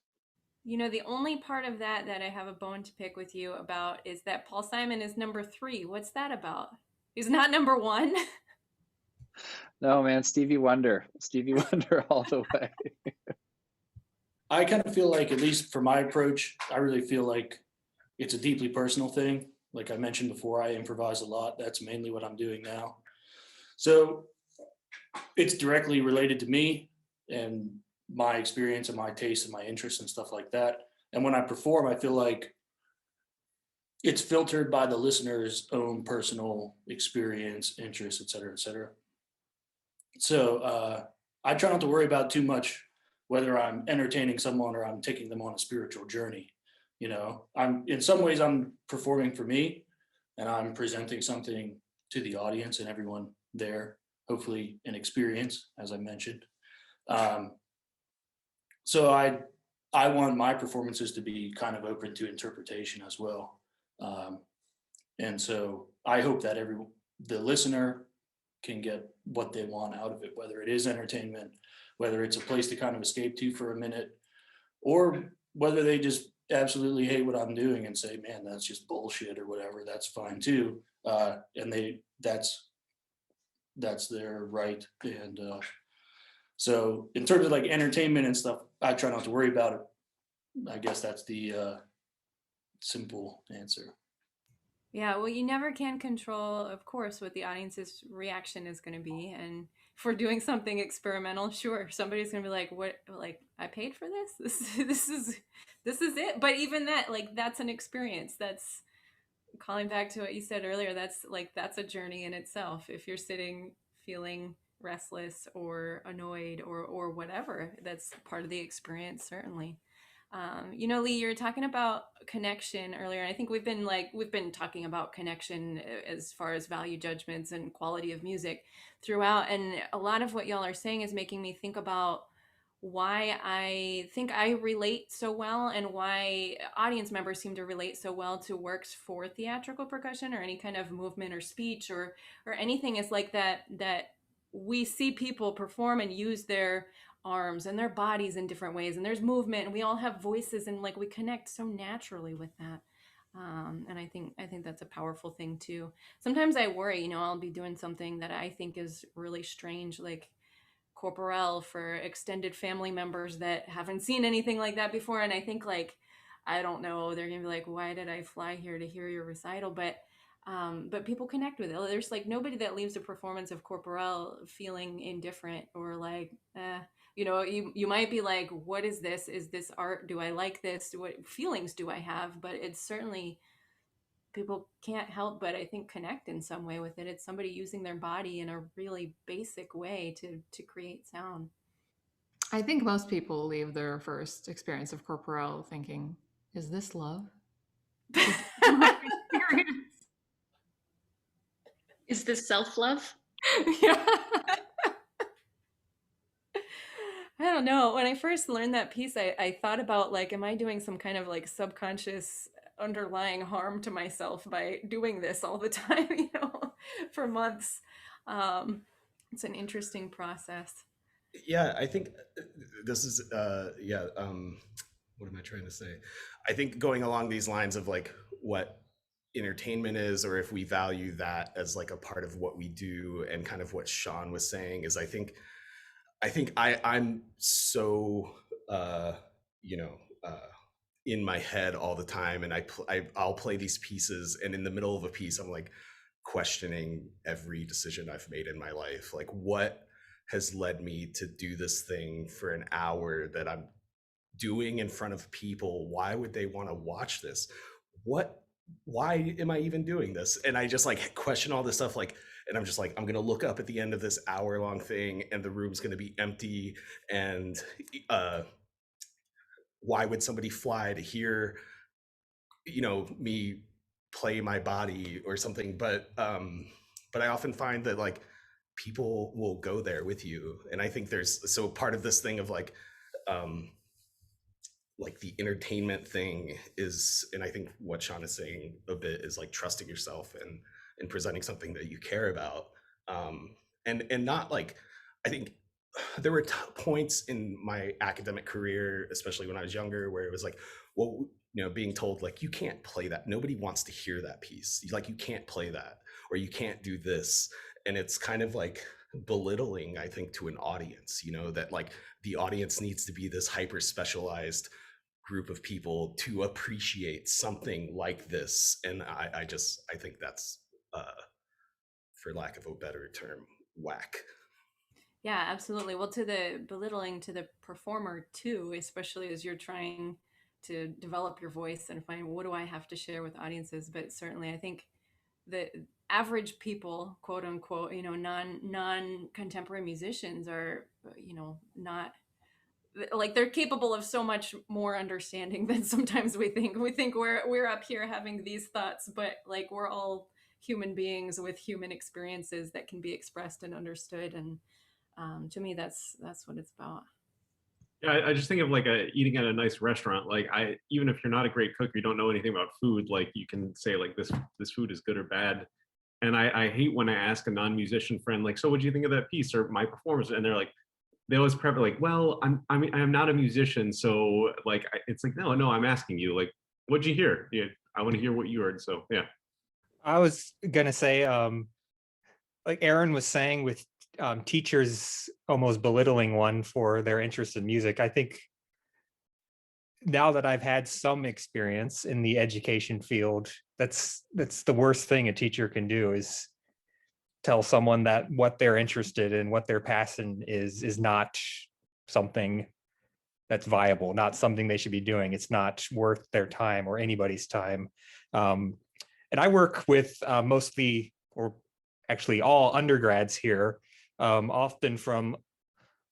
The only part of that I have a bone to pick with you about is that Paul Simon is number 3. What's that about? He's not number 1. No, man, Stevie Wonder all the way. I kind of feel like, at least for my approach, I really feel like it's a deeply personal thing. Like I mentioned before, I improvise a lot. That's mainly what I'm doing now. So it's directly related to me and my experience and my taste and my interests and stuff like that. And when I perform, I feel like it's filtered by the listener's own personal experience, interests, et cetera, et cetera. So I try not to worry about too much whether I'm entertaining someone or I'm taking them on a spiritual journey. I'm in some ways I'm performing for me, and I'm presenting something to the audience and everyone there, hopefully an experience, as I mentioned. So I want my performances to be kind of open to interpretation as well. And so I hope that the listener can get what they want out of it, whether it is entertainment, whether it's a place to kind of escape to for a minute, or whether they just absolutely hate what I'm doing and say, man, that's just bullshit or whatever. That's fine too. And that's their right. And so in terms of like entertainment and stuff, I try not to worry about it. I guess that's the simple answer. Yeah, well, you never can control, of course, what the audience's reaction is going to be. And if we're doing something experimental, sure, somebody's going to be like, "What? Like, I paid for this? This is it." But even that, like, that's an experience. That's calling back to what you said earlier. That's a journey in itself. If you're sitting feeling restless or annoyed or whatever, that's part of the experience, certainly. Lee, you were talking about connection earlier, and I think we've been talking about connection as far as value judgments and quality of music throughout. And a lot of what y'all are saying is making me think about why I think I relate so well, and why audience members seem to relate so well to works for theatrical percussion or any kind of movement or speech or anything. Is like that we see people perform and use their arms and their bodies in different ways, and there's movement, and we all have voices, and like we connect so naturally with that. And I think that's a powerful thing too. Sometimes I worry, I'll be doing something that I think is really strange, like corporel for extended family members that haven't seen anything like that before, and I think, like, I don't know, they're gonna be like, why did I fly here to hear your recital? But people connect with it. There's like nobody that leaves a performance of corporel feeling indifferent or like, you might be like, what is this? Is this art? Do I like this? What feelings do I have? But it's certainly, people can't help but, I think, connect in some way with it. It's somebody using their body in a really basic way to create sound. I think most people leave their first experience of corporal thinking, is this love? Is this self-love? Yeah. I don't know. When I first learned that piece, I thought about like, am I doing some kind of like subconscious underlying harm to myself by doing this all the time, for months? It's an interesting process. Yeah, I think this is what am I trying to say? I think going along these lines of like what entertainment is, or if we value that as like a part of what we do, and kind of what Sean was saying is, I'm so in my head all the time, and I'll play these pieces, and in the middle of a piece I'm like questioning every decision I've made in my life, like what has led me to do this thing for an hour that I'm doing in front of people. Why would they want to watch this? Why am I even doing this? And I just like question all this stuff, like, and I'm just like, I'm gonna look up at the end of this hour-long thing and the room's gonna be empty, and why would somebody fly to hear me play my body or something? But I often find that like people will go there with you, and I think so part of this thing of like the entertainment thing is, and I think what Sean is saying a bit is like trusting yourself and presenting something that you care about, and not like, I think there were points in my academic career, especially when I was younger, where it was like, well, being told like, you can't play that, nobody wants to hear that piece, like you can't play that, or you can't do this. And it's kind of like belittling, I think, to an audience, that like the audience needs to be this hyper specialized group of people to appreciate something like this. And I think that's for lack of a better term, whack. Yeah, absolutely. Well, to the belittling to the performer too, especially as you're trying to develop your voice and find, what do I have to share with audiences? But certainly I think the average people, quote unquote, non-contemporary musicians are, not like, they're capable of so much more understanding than sometimes we think. We think we're up here having these thoughts, but like, we're all human beings with human experiences that can be expressed and understood. And to me, that's what it's about. Yeah, I just think of like eating at a nice restaurant. Like, even if you're not a great cook, you don't know anything about food, like you can say like, this food is good or bad. And I hate when I ask a non-musician friend, like, so what do you think of that piece or my performance? And they're like, they always prep it like, well, I'm not a musician, so like, it's like, no, I'm asking you, like, what'd you hear? Yeah, I want to hear what you heard. So yeah. I was gonna say, like Aaron was saying, with teachers almost belittling one for their interest in music. I think now that I've had some experience in the education field, that's the worst thing a teacher can do, is tell someone that what they're interested in, what their passion is not something that's viable, not something they should be doing. It's not worth their time or anybody's time. And I work with mostly, or actually all undergrads here, often from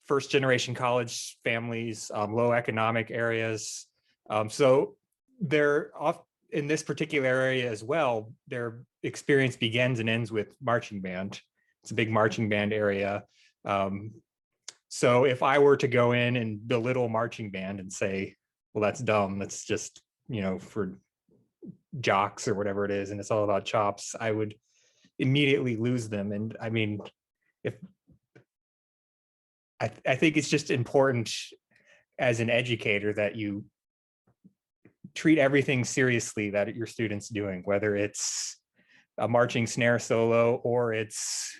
first generation college families, low economic areas. So they're off in this particular area as well. Their experience begins and ends with marching band. It's a big marching band area. So if I were to go in and belittle marching band and say, well, that's dumb, that's just, for jocks or whatever it is, and it's all about chops, I would immediately lose them. And I mean, if I think it's just important as an educator that you treat everything seriously that your students doing, whether it's a marching snare solo or it's,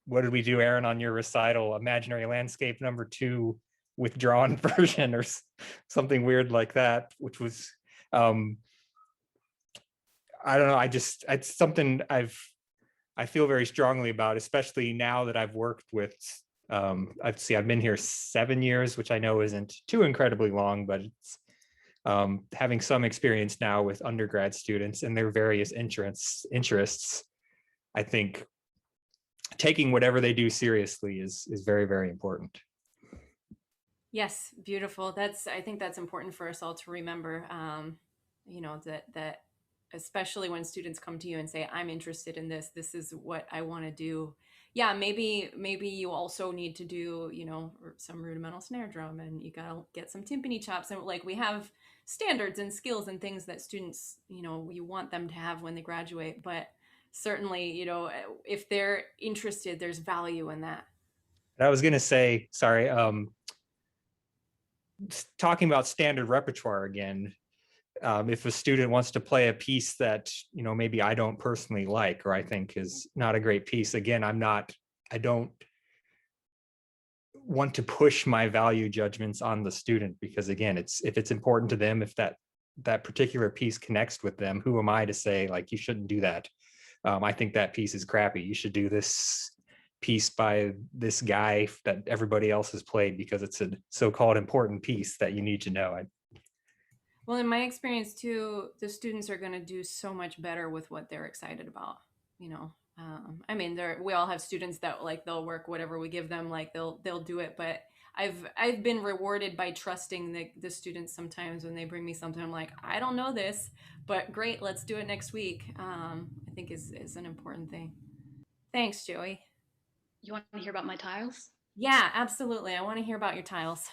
what did we do, Aaron, on your recital, Imaginary Landscape #2 withdrawn version or something weird like that, which was, I don't know, it's something I feel very strongly about, especially now that I've worked with, I've been here 7 years, which I know isn't too incredibly long, but it's having some experience now with undergrad students and their various interests. I think taking whatever they do seriously is very, very important. Yes, beautiful. I think that's important for us all to remember. That especially when students come to you and say, I'm interested in this, this is what I want to do. Yeah, maybe you also need to do, some rudimental snare drum, and you gotta get some timpani chops, and like we have standards and skills and things that students, you want them to have when they graduate. But certainly, if they're interested, there's value in that. And I was going to say, sorry, talking about standard repertoire again, if a student wants to play a piece that, maybe I don't personally like, or I think is not a great piece, again, I don't want to push my value judgments on the student, because again, if it's important to them, if that particular piece connects with them, who am I to say like, you shouldn't do that? I think that piece is crappy. You should do this piece by this guy that everybody else has played because it's a so-called important piece that you need to know. Well, in my experience too, the students are going to do so much better with what they're excited about. We all have students that like they'll work whatever we give them, like they'll do it. But I've been rewarded by trusting the students sometimes when they bring me something. I'm like, I don't know this, but great, let's do it next week. I think is an important thing. Thanks, Joey. You want to hear about my tiles? Yeah, absolutely. I want to hear about your tiles.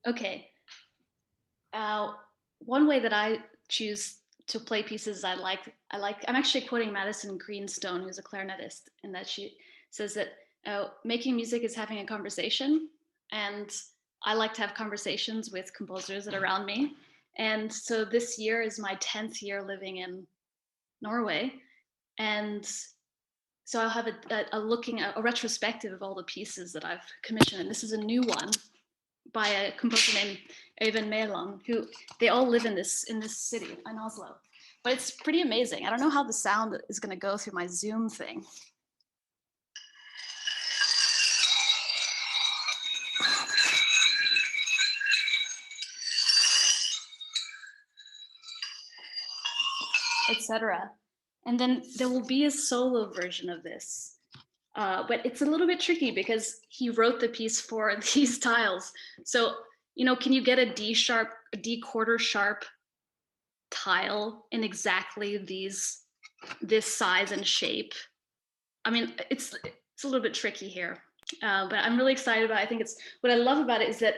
Okay. One way that I choose to play pieces I'm actually quoting Madison Greenstone, who's a clarinetist, and that she says that making music is having a conversation, and I like to have conversations with composers that are around me. And so this year is my 10th year living in Norway, and so I'll have a retrospective of all the pieces that I've commissioned, and this is a new one by a composer named Øyvind Mæland, who they all live in this city in Oslo. But it's pretty amazing. I don't know how the sound is going to go through my Zoom thing. Etc. And then there will be a solo version of this. But it's a little bit tricky because he wrote the piece for these tiles. So, can you get a D quarter sharp tile in exactly this size and shape? I mean, it's a little bit tricky here, but I'm really excited about it. I think what I love about it is that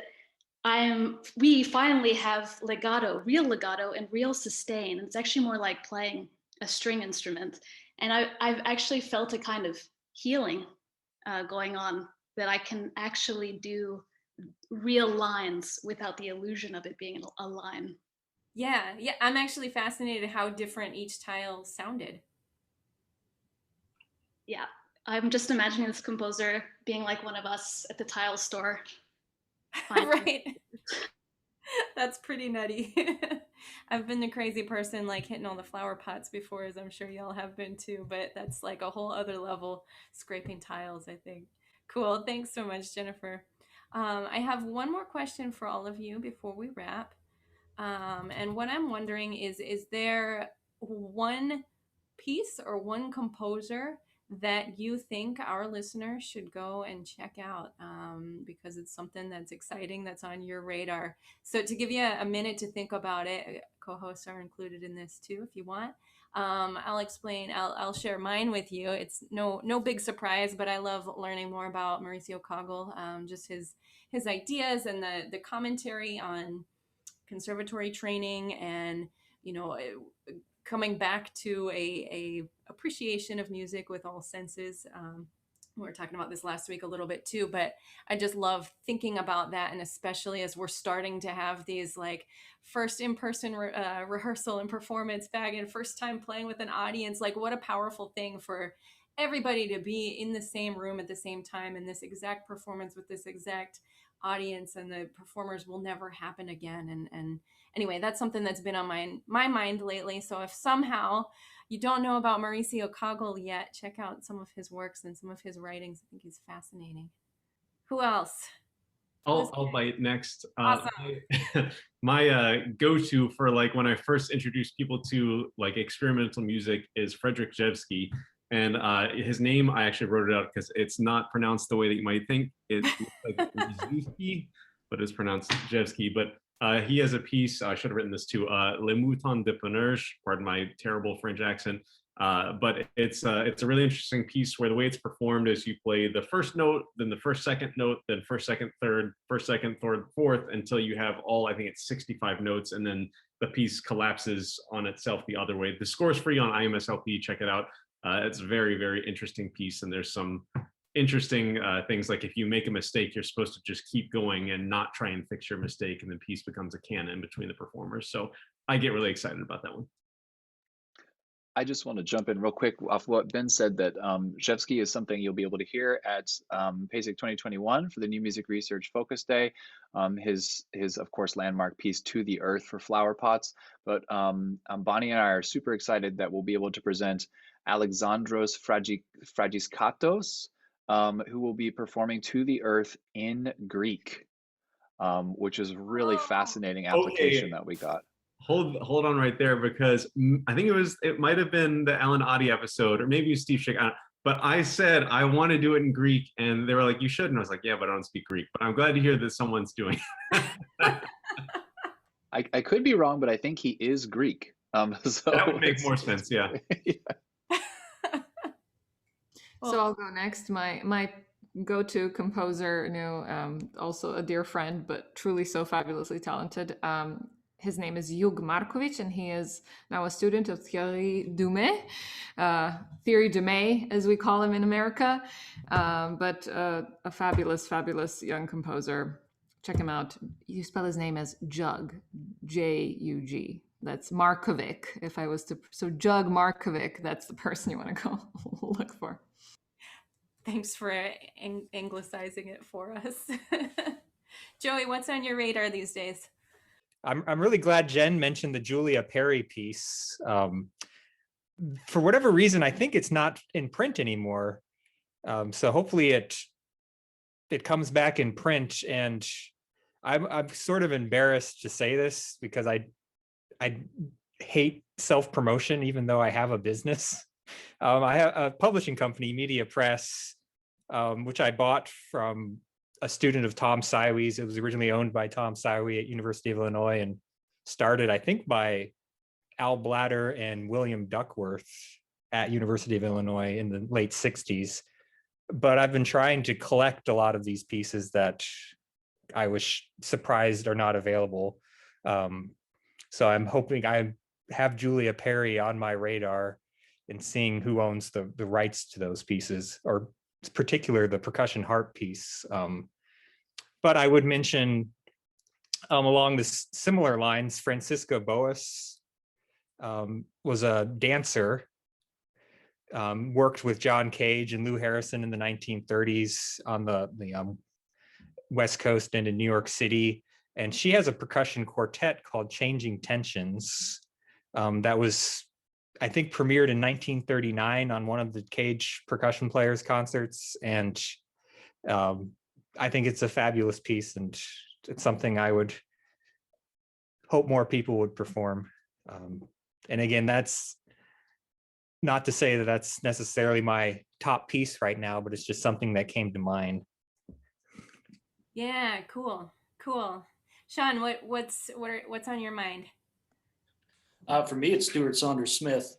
we finally have real legato and real sustain. It's actually more like playing a string instrument. And I've actually felt a kind of healing going on, that I can actually do real lines without the illusion of it being a line. Yeah, I'm actually fascinated how different each tile sounded. Yeah, I'm just imagining this composer being like one of us at the tile store. Right. That's pretty nutty. I've been the crazy person like hitting all the flower pots before, as I'm sure y'all have been too, but that's like a whole other level, scraping tiles, I think. Cool. Thanks so much, Jennifer. I have one more question for all of you before we wrap. And what I'm wondering is there one piece or one composer that you think our listeners should go and check out because it's something that's exciting, that's on your radar? So to give you a minute to think about it, co-hosts are included in this too if you want. I'll explain. I'll share mine with you. It's no big surprise, but I love learning more about Mauricio Kagel, just his ideas and the commentary on conservatory training, and coming back to a appreciation of music with all senses. We were talking about this last week a little bit too, but I just love thinking about that, and especially as we're starting to have these like first in-person rehearsal and performance back, and first time playing with an audience. Like, what a powerful thing for everybody to be in the same room at the same time in this exact performance with this exact audience, and the performers will never happen again. And anyway, that's something that's been on my mind lately. So if somehow you don't know about Mauricio Kagel yet, check out some of his works and some of his writings. I think he's fascinating. Who else? I'll bite next. Awesome. My go-to for like when I first introduce people to like experimental music is Frederick Rzewski. And his name, I actually wrote it out because it's not pronounced the way that you might think. It's like Rzewski, but it's pronounced Jevsky. But he has a piece, I should have written this too, Le Mouton de Panurge, pardon my terrible French accent. But it's a really interesting piece where the way it's performed is you play the first note, then the first, second note, then first, second, third, first, second, third, fourth, until you have all, I think it's 65 notes, and then the piece collapses on itself the other way. The score is free on IMSLP, check it out. It's a very, very interesting piece, and there's some interesting things like if you make a mistake, you're supposed to just keep going and not try and fix your mistake, and the piece becomes a canon between the performers. So I get really excited about that one. I just want to jump in real quick off what Ben said, that Jevsky is something you'll be able to hear at PASIC 2021 for the New Music Research Focus Day. His of course, landmark piece, To the Earth for Flower Pots. But Bonnie and I are super excited that we'll be able to present Alexandros Fragiskatos, who will be performing To the Earth in Greek, which is really fascinating application that we got. Hold on right there, because I think it might have been the Alan Oddie episode, or maybe it was Steve Schick, but I said I want to do it in Greek, and they were like, you should, and I was like, yeah, but I don't speak Greek. But I'm glad to hear that someone's doing it. I could be wrong, but I think he is Greek. So that would make more sense, yeah. Yeah. So I'll go next. My go-to composer, also a dear friend, but truly so fabulously talented. His name is Jug Marković, and he is now a student of Thierry Dumais, Thierry Dumais, as we call him in America, but a fabulous, fabulous young composer. Check him out. You spell his name as Jug, J-U-G. That's Marković. If I was to, so Jug Marković, that's the person you want to go look for. Thanks for anglicizing it for us. Joey, what's on your radar these days? I'm really glad Jen mentioned the Julia Perry piece. For whatever reason, I think it's not in print anymore. So hopefully it comes back in print. And I'm sort of embarrassed to say this because I hate self-promotion, even though I have a business. I have a publishing company, Media Press, which I bought from a student of Tom Sywie's. It was originally owned by Tom Sywie at University of Illinois and started, I think, by Al Blatter and William Duckworth at University of Illinois in the late 60s. But I've been trying to collect a lot of these pieces that I was surprised are not available. So I'm hoping I have Julia Perry on my radar and seeing who owns the rights to those pieces, or in particular the percussion harp piece. But I would mention along this similar lines, Francisco Boas was a dancer, worked with John Cage and Lou Harrison in the 1930s on the West Coast and in New York City. And she has a percussion quartet called Changing Tensions that was, I think, premiered in 1939 on one of the Cage percussion players concerts. And I think it's a fabulous piece, and it's something I would hope more people would perform. And again, that's not to say that that's necessarily my top piece right now, but it's just something that came to mind. Yeah, cool. Sean, what's on your mind? For me, it's Stuart Saunders Smith.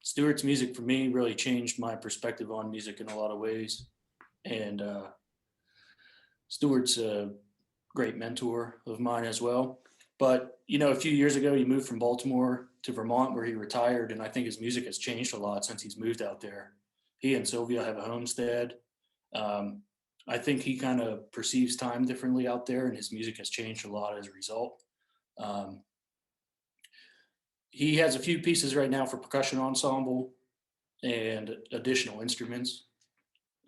Stuart's music for me really changed my perspective on music in a lot of ways. And Stuart's a great mentor of mine as well. But, a few years ago, he moved from Baltimore to Vermont, where he retired. And I think his music has changed a lot since he's moved out there. He and Sylvia have a homestead. I think he kind of perceives time differently out there, and his music has changed a lot as a result. He has a few pieces right now for percussion ensemble and additional instruments.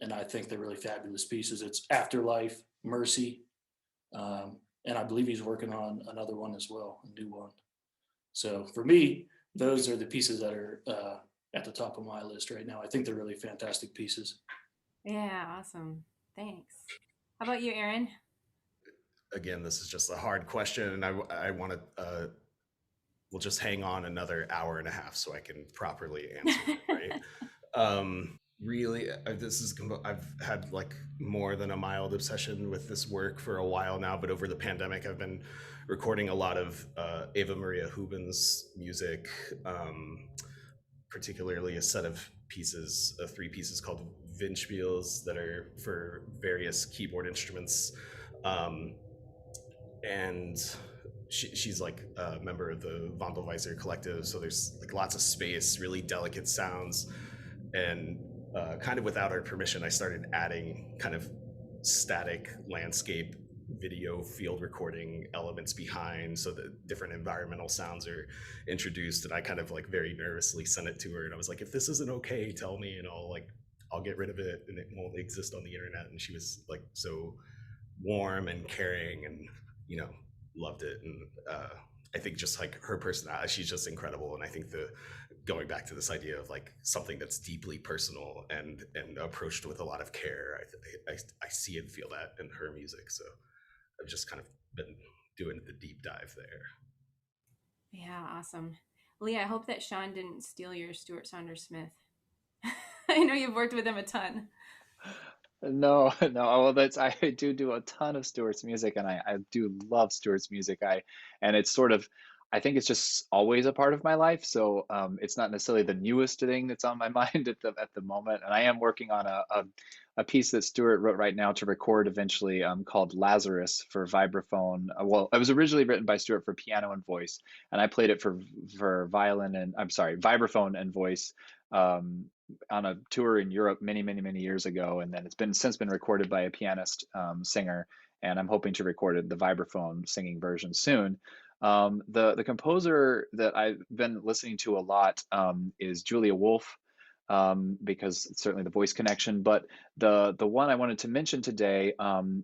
And I think they're really fabulous pieces. It's Afterlife, Mercy, and I believe he's working on another one as well, a new one. So for me, those are the pieces that are at the top of my list right now. I think they're really fantastic pieces. Yeah, awesome. Thanks. How about you, Aaron? Again, this is just a hard question, and I want to, we'll just hang on another hour and a half so I can properly answer it, right? really, I've had like more than a mild obsession with this work for a while now, but over the pandemic I've been recording a lot of Eva Maria Hubin's music, particularly a set of pieces, 3 pieces called Windspiels that are for various keyboard instruments. And she's like a member of the Vondelweiser collective, so there's like lots of space, really delicate sounds, and kind of without her permission, I started adding kind of static landscape video field recording elements behind, so that different environmental sounds are introduced. And I kind of like very nervously sent it to her, and I was like, if this isn't okay, tell me, and I'll get rid of it and it won't exist on the internet. And she was like so warm and caring, and loved it. And I think just like her personality, she's just incredible. And I think going back to this idea of like something that's deeply personal and approached with a lot of care, I see and feel that in her music. So I've just kind of been doing the deep dive there. Yeah, awesome. Lee, I hope that Sean didn't steal your Stuart Saunders Smith. I know you've worked with him a ton. No, no. Well, I do a ton of Stewart's music, and I do love Stewart's music. And it's sort of, I think it's just always a part of my life. So it's not necessarily the newest thing that's on my mind at the moment. And I am working on a piece that Stewart wrote right now to record eventually, called Lazarus for vibraphone. Well, it was originally written by Stewart for piano and voice, and I played it for vibraphone and voice. On a tour in Europe many years ago, and then it's since been recorded by a pianist, singer, and I'm hoping to record the vibraphone singing version soon. The composer that I've been listening to a lot is Julia Wolf, because certainly the voice connection. But the one I wanted to mention today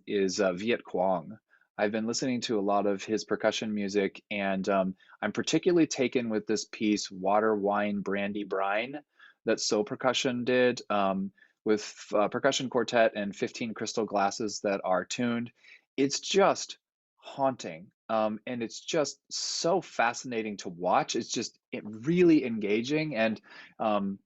is Viet Quang. I've been listening to a lot of his percussion music, and I'm particularly taken with this piece, Water, Wine, Brandy, Brine, that So Percussion did, with percussion quartet and 15 crystal glasses that are tuned. It's just haunting, and it's just so fascinating to watch. It's just really engaging. And when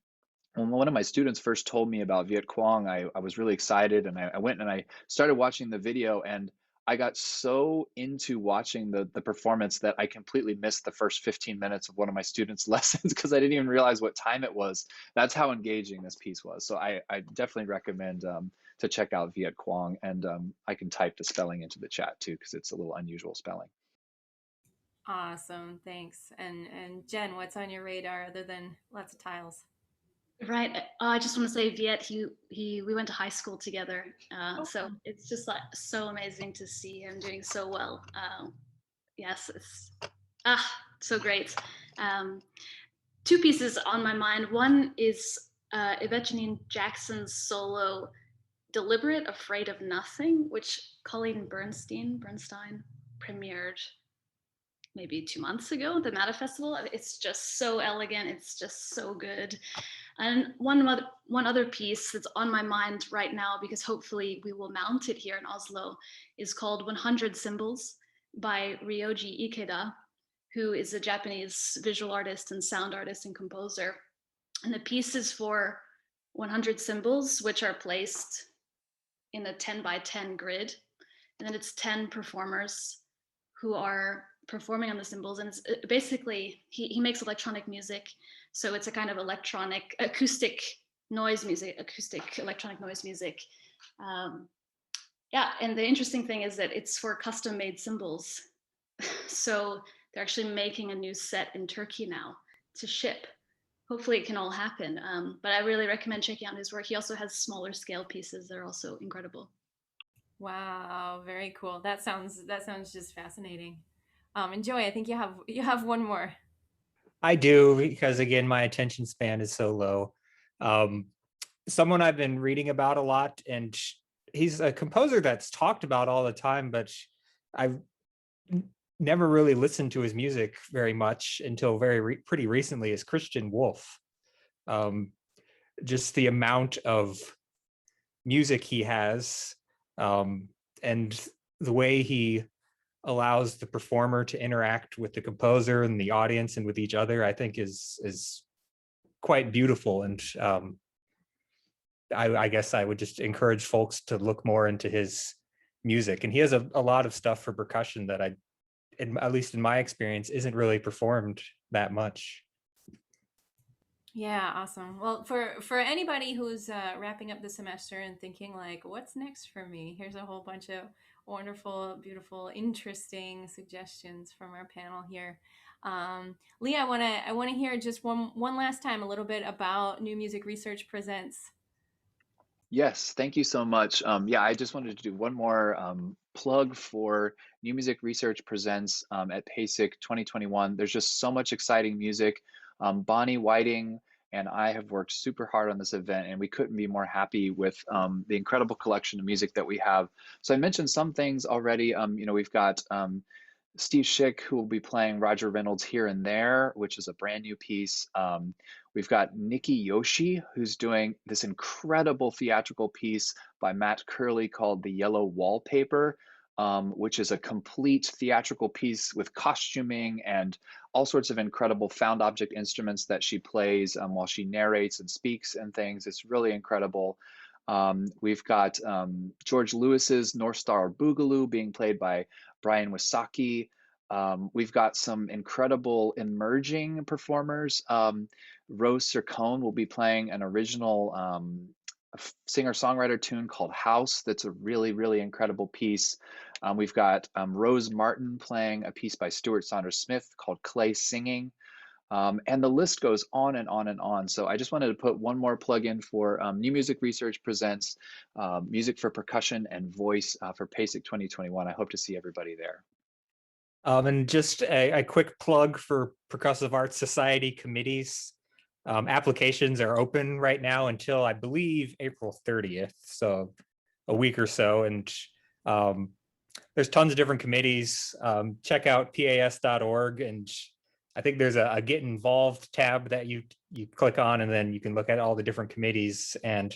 one of my students first told me about Viet Quang, I was really excited, and I went and I started watching the video, and I got so into watching the performance that I completely missed the first 15 minutes of one of my students' lessons because I didn't even realize what time it was. That's how engaging this piece was. So I definitely recommend to check out Viet Quang, and I can type the spelling into the chat too, because it's a little unusual spelling. Awesome, thanks. And Jen, what's on your radar other than lots of tiles? Right. I just want to say, Viet, we went to high school together. So it's just like so amazing to see him doing so well. Yes, it's so great. 2 pieces on my mind. One is Yvette Janine Jackson's solo Deliberate Afraid of Nothing, which Colleen Bernstein premiered maybe 2 months ago at the MATA Festival. It's just so elegant. It's just so good. And one other piece that's on my mind right now, because hopefully we will mount it here in Oslo, is called 100 Symbols by Ryoji Ikeda, who is a Japanese visual artist and sound artist and composer. And the piece is for 100 symbols, which are placed in a 10 by 10 grid. And then it's 10 performers who are performing on the symbols. And it's basically, he makes electronic music. So it's a kind of electronic, acoustic electronic noise music. Yeah, and the interesting thing is that it's for custom made cymbals. So they're actually making a new set in Turkey now to ship. Hopefully it can all happen. But I really recommend checking out his work. He also has smaller scale pieces that are also incredible. Wow, very cool. That sounds just fascinating. And Joey, I think you have one more. I do, because again, my attention span is so low. Someone I've been reading about a lot, and he's a composer that's talked about all the time, but I've never really listened to his music very much until pretty recently, is Christian Wolff. Just the amount of music he has, and the way he allows the performer to interact with the composer and the audience and with each other, I think is quite beautiful. And I guess I would just encourage folks to look more into his music. And he has a lot of stuff for percussion that at least in my experience, isn't really performed that much. Yeah, awesome. Well, for anybody who's wrapping up the semester and thinking like, what's next for me? Here's a whole bunch of wonderful, beautiful, interesting suggestions from our panel here. Lee, I wanna hear just one last time a little bit about New Music Research Presents. Yes, thank you so much. Yeah, I just wanted to do one more plug for New Music Research Presents at PASIC 2021. There's just so much exciting music. Bonnie Whiting and I have worked super hard on this event, and we couldn't be more happy with the incredible collection of music that we have. So I mentioned some things already. We've got Steve Schick, who will be playing Roger Reynolds Here and There, which is a brand new piece. We've got Nikki Yoshi, who's doing this incredible theatrical piece by Matt Curley called The Yellow Wallpaper, which is a complete theatrical piece with costuming and all sorts of incredible found object instruments that she plays while she narrates and speaks and things. It's really incredible. We've got George Lewis's North Star Boogaloo being played by Brian Wysocki. We've got some incredible emerging performers. Rose Sircone will be playing an original singer-songwriter tune called House. That's a really, really incredible piece. We've got Rose Martin playing a piece by Stuart Saunders Smith called Clay Singing. And the list goes on and on and on. So I just wanted to put one more plug in for New Music Research Presents Music for Percussion and Voice for PASIC 2021. I hope to see everybody there. And just a quick plug for Percussive Arts Society committees. Applications are open right now until I believe April 30th, so a week or so. And there's tons of different committees. Check out pas.org, and I think there's a Get Involved tab that you click on, and then you can look at all the different committees. And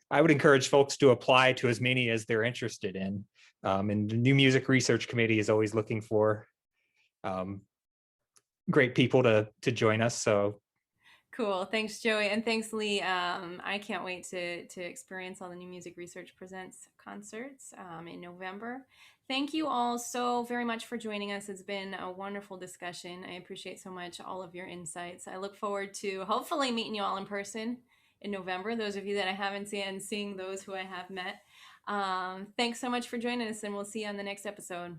I would encourage folks to apply to as many as they're interested in. And the New Music Research Committee is always looking for great people to join us. So Cool. Thanks, Joey. And thanks, Lee. I can't wait to experience all the New Music Research Presents concerts in November. Thank you all so very much for joining us. It's been a wonderful discussion. I appreciate so much all of your insights. I look forward to hopefully meeting you all in person in November, those of you that I haven't seen, and seeing those who I have met. Thanks so much for joining us, and we'll see you on the next episode.